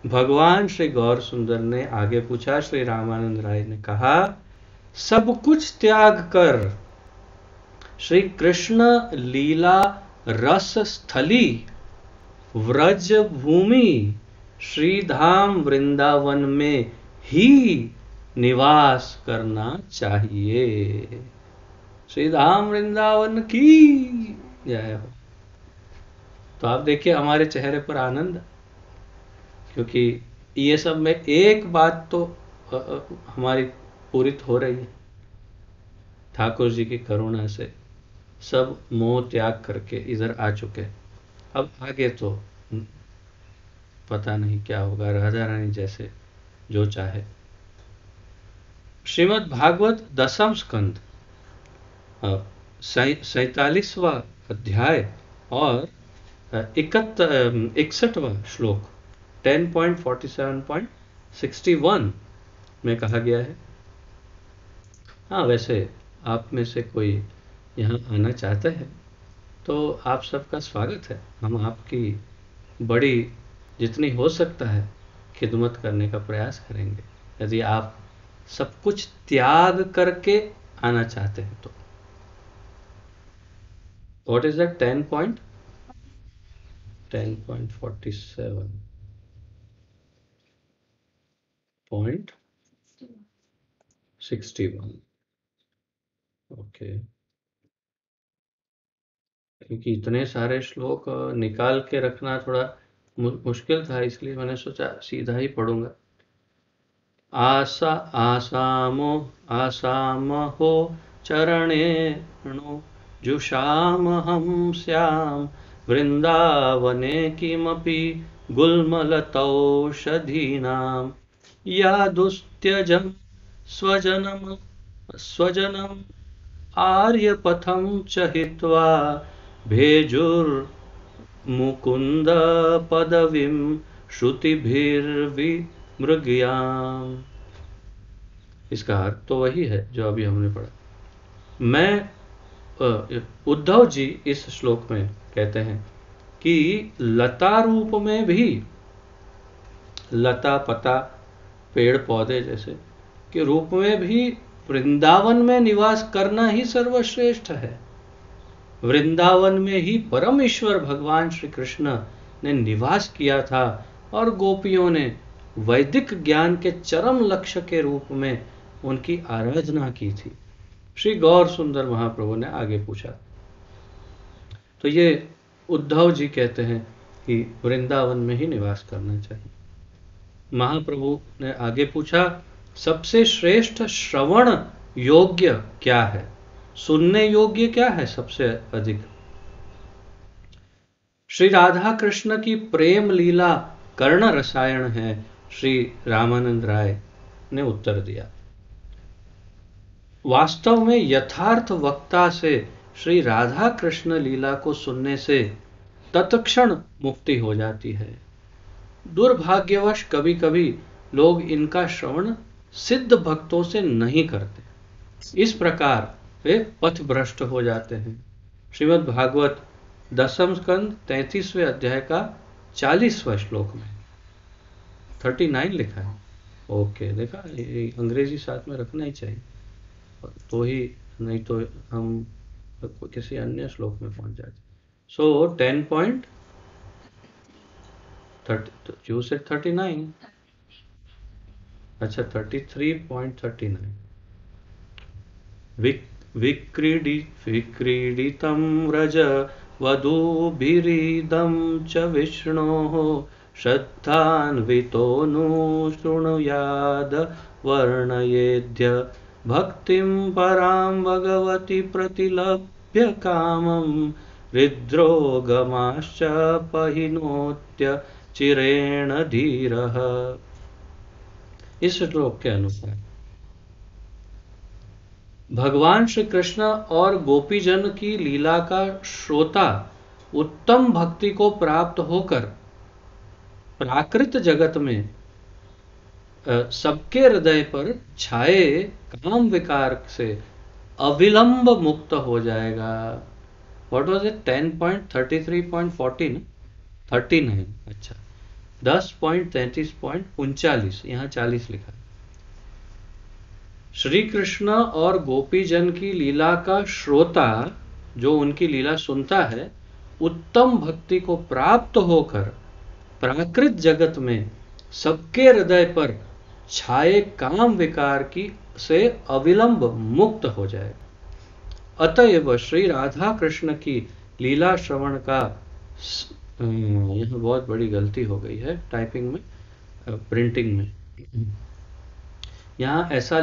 भगवान श्री गौर सुंदर ने आगे पूछा। श्री रामानंद राय ने कहा, सब कुछ त्याग कर श्री कृष्ण लीला रस स्थली व्रज भूमि श्रीधाम वृंदावन में ही निवास करना चाहिए। श्रीधाम वृंदावन की जय हो। तो आप देखिए हमारे चेहरे पर आनंद, क्योंकि ये सब में एक बात तो हमारी पूरित हो रही है। ठाकुर जी की करुणा से सब मोह त्याग करके इधर आ चुके। अब आगे तो पता नहीं क्या होगा, राधा रानी जैसे जो चाहे। श्रीमद् भागवत दसम स्कंद 47वां अध्याय और 61वां श्लोक 10.47.61 में कहा गया है। हाँ, वैसे आप में से कोई यहाँ आना चाहता है तो आप सबका स्वागत है। हम आपकी बड़ी जितनी हो सकता है खिदमत करने का प्रयास करेंगे, यदि आप सब कुछ त्याग करके आना चाहते हैं तो। What is that? 10.47.61 ओके। क्योंकि इतने सारे श्लोक निकाल के रखना थोड़ा मुश्किल था, इसलिए मैंने सोचा सीधा ही पढ़ूंगा। आसामहो चरणेणु जुषामहं स्याम वृंदावने किमपि गुल्मलतौषधीनां यादुस्त्यजं स्वजनम् आर्यपथं च हित्वा भेजुर्मुकुन्द पदवीं श्रुतिभिर्विमृग्याम्। इसका अर्थ तो वही है जो अभी हमने पढ़ा। मैं उद्धव जी इस श्लोक में कहते हैं कि लता रूप में भी, लता पता पेड़ पौधे जैसे के रूप में भी वृंदावन में निवास करना ही सर्वश्रेष्ठ है। वृंदावन में ही परम ईश्वर भगवान श्री कृष्ण ने निवास किया था और गोपियों ने वैदिक ज्ञान के चरम लक्ष्य के रूप में उनकी आराधना की थी। श्री गौर सुंदर महाप्रभु ने आगे पूछा। तो ये उद्धव जी कहते हैं कि वृंदावन में ही निवास करना चाहिए। महाप्रभु ने आगे पूछा, सबसे श्रेष्ठ श्रवण योग्य क्या है, सुनने योग्य क्या है सबसे अधिक? श्री राधा कृष्ण की प्रेम लीला कर्ण रसायन है, श्री रामानंद राय ने उत्तर दिया। वास्तव में यथार्थ वक्ता से श्री राधा कृष्ण लीला को सुनने से तत्क्षण मुक्ति हो जाती है। दुर्भाग्यवश कभी कभी लोग इनका श्रवण सिद्ध भक्तों से नहीं करते, इस प्रकार वे पथभ्रष्ट हो जाते हैं। श्रीमद् भागवत दसम स्कंद 33वें अध्याय का 40वां श्लोक में 39 लिखा है। ओके, देखा, ये अंग्रेजी साथ में रखना ही चाहिए, तो ही, नहीं तो हम किसी अन्य श्लोक में पहुंच जाते। सो 10.30, यू सेड 39, अच्छा 33.39। विक्रीडितं व्रज वधूभिरीदं च विष्णोः श्रद्धान्वितो नु शृणुयाद वर्णयेद्य भक्तिं परां भगवति प्रतिलभ्य कामं हृद्रोगमाश्च पहिनोत्य चिरेण धीरः। इस श्लोक के अनुसार भगवान श्री कृष्ण और गोपीजन की लीला का श्रोता उत्तम भक्ति को प्राप्त होकर प्राकृत जगत में सबके हृदय पर छाए काम विकार से अविलंब मुक्त हो जाएगा। What was it? 10.33.14, 39, अच्छा 10.33.39, यहाँ 40 लिखा। श्री कृष्ण और गोपीजन की लीला का श्रोता, जो उनकी लीला सुनता है, उत्तम भक्ति को प्राप्त होकर प्राकृत जगत में सबके हृदय पर छाए काम विकार की से अविलंब मुक्त हो जाए। अतएव श्री राधा कृष्ण की लीला श्रवण का, यह बहुत बड़ी गलती हो गई है टाइपिंग में, प्रिंटिंग में, यहाँ ऐसा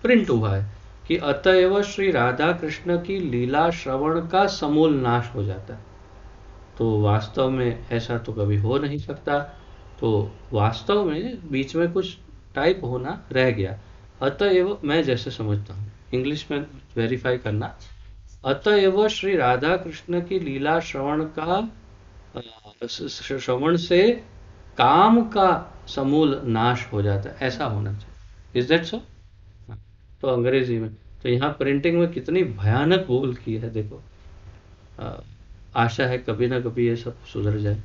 प्रिंट हुआ है कि अतएव श्री राधा कृष्ण की लीला श्रवण का समूल नाश हो जाता है। तो वास्तव में ऐसा तो कभी हो नहीं सकता, तो वास्तव में बीच में कुछ टाइप होना रह गया। अतएव, मैं जैसे समझता हूँ, इंग्लिश में वेरीफाई करना, अतएव श्री राधा कृष्ण की लीला श्रवण से काम का समूल नाश हो जाता है, ऐसा होना चाहिए। Is that so? तो अंग्रेजी में, तो यहाँ प्रिंटिंग में कितनी भयानक भूल की है, देखो। आशा है कभी ना कभी ये सब सुधर जाए।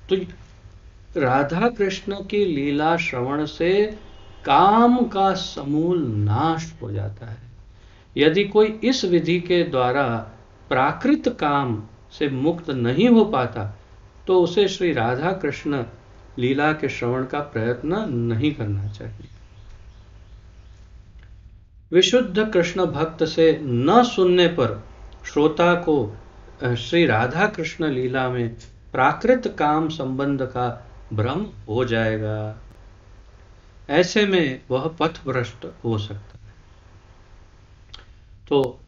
तो राधा कृष्ण की लीला श्रवण से काम का समूल नाश हो जाता है। यदि कोई इस विधि के द्वारा प्राकृत काम से मुक्त नहीं हो पाता, तो उसे श्री राधा कृष्ण लीला के श्रवण का प्रयत्न नहीं करना चाहिए। विशुद्ध कृष्ण भक्त से न सुनने पर श्रोता को श्री राधा कृष्ण लीला में प्राकृत काम संबंध का भ्रम हो जाएगा। ऐसे में वह पथभ्रष्ट हो सकता है। तो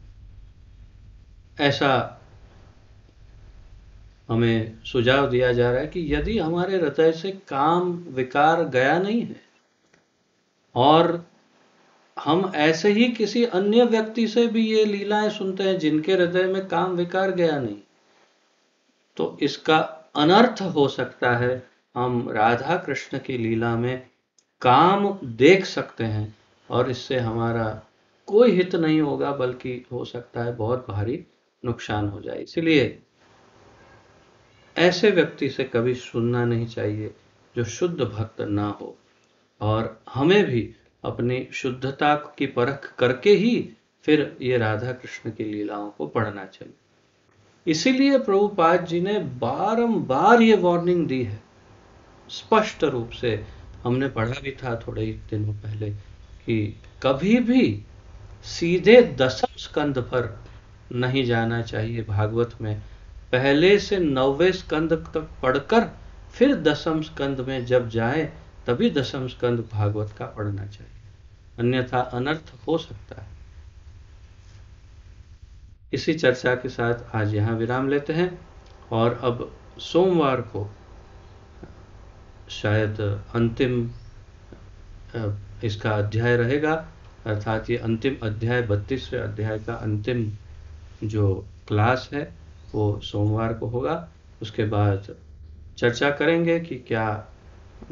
ऐसा हमें सुझाव दिया जा रहा है कि यदि हमारे हृदय से काम विकार गया नहीं है और हम ऐसे ही किसी अन्य व्यक्ति से भी ये लीलाएं सुनते हैं जिनके हृदय में काम विकार गया नहीं, तो इसका अनर्थ हो सकता है। हम राधा कृष्ण की लीला में काम देख सकते हैं और इससे हमारा कोई हित नहीं होगा, बल्कि हो सकता है बहुत भारी नुकसान हो जाए। इसलिए ऐसे व्यक्ति से कभी सुनना नहीं चाहिए जो शुद्ध भक्त ना हो, और हमें भी अपनी शुद्धता की परख करके ही फिर ये राधा कृष्ण की लीलाओं को पढ़ना चाहिए। इसीलिए प्रभुपाद जी ने बारंबार ये वार्निंग दी है, स्पष्ट रूप से। हमने पढ़ा भी था थोड़े ही दिनों पहले कि कभी भी सीधे दशम स्कंद पर नहीं जाना चाहिए भागवत में। पहले से 9वें स्कंद तक पढ़कर फिर दशम स्कंद में जब जाए तभी दशम स्कंद भागवत का पढ़ना चाहिए, अन्यथा अनर्थ हो सकता है। इसी चर्चा के साथ आज यहाँ विराम लेते हैं, और अब सोमवार को शायद अंतिम इसका अध्याय रहेगा, अर्थात ये अंतिम अध्याय 32वें अध्याय का अंतिम जो क्लास है वो सोमवार को होगा। उसके बाद चर्चा करेंगे कि क्या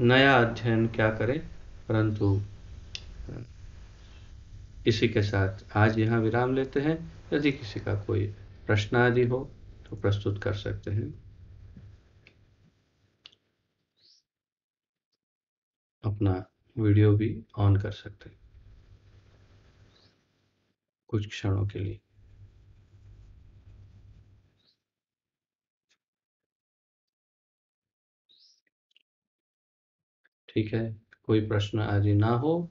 नया अध्ययन क्या करें, परंतु इसी के साथ आज यहाँ विराम लेते हैं। यदि किसी का कोई प्रश्न आदि हो तो प्रस्तुत कर सकते हैं। अपना वीडियो भी ऑन कर सकते हैं कुछ क्षणों के लिए। ठीक है, कोई प्रश्न आदि ना हो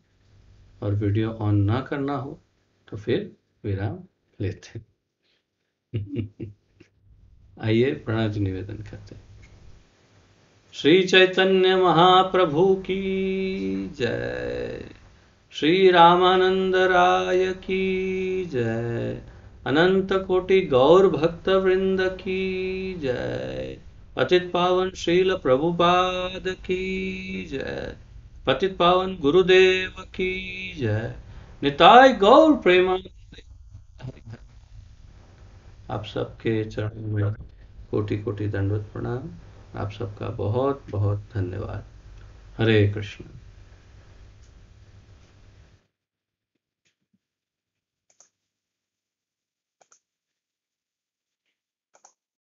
और वीडियो ऑन ना करना हो तो फिर विराम लेते हैं। आइए प्रणाम निवेदन करते हैं। श्री चैतन्य महाप्रभु की जय। श्री रामानंद राय की जय। अनंत कोटि गौर भक्त वृंद की जय। पतित पावन श्रील प्रभुपाद की जय। पतित पावन गुरुदेव की जय। निताय गौर प्रेमानंद। आप सबके चरणों में कोटि कोटि दंडवत प्रणाम। आप सबका बहुत बहुत धन्यवाद। हरे कृष्ण।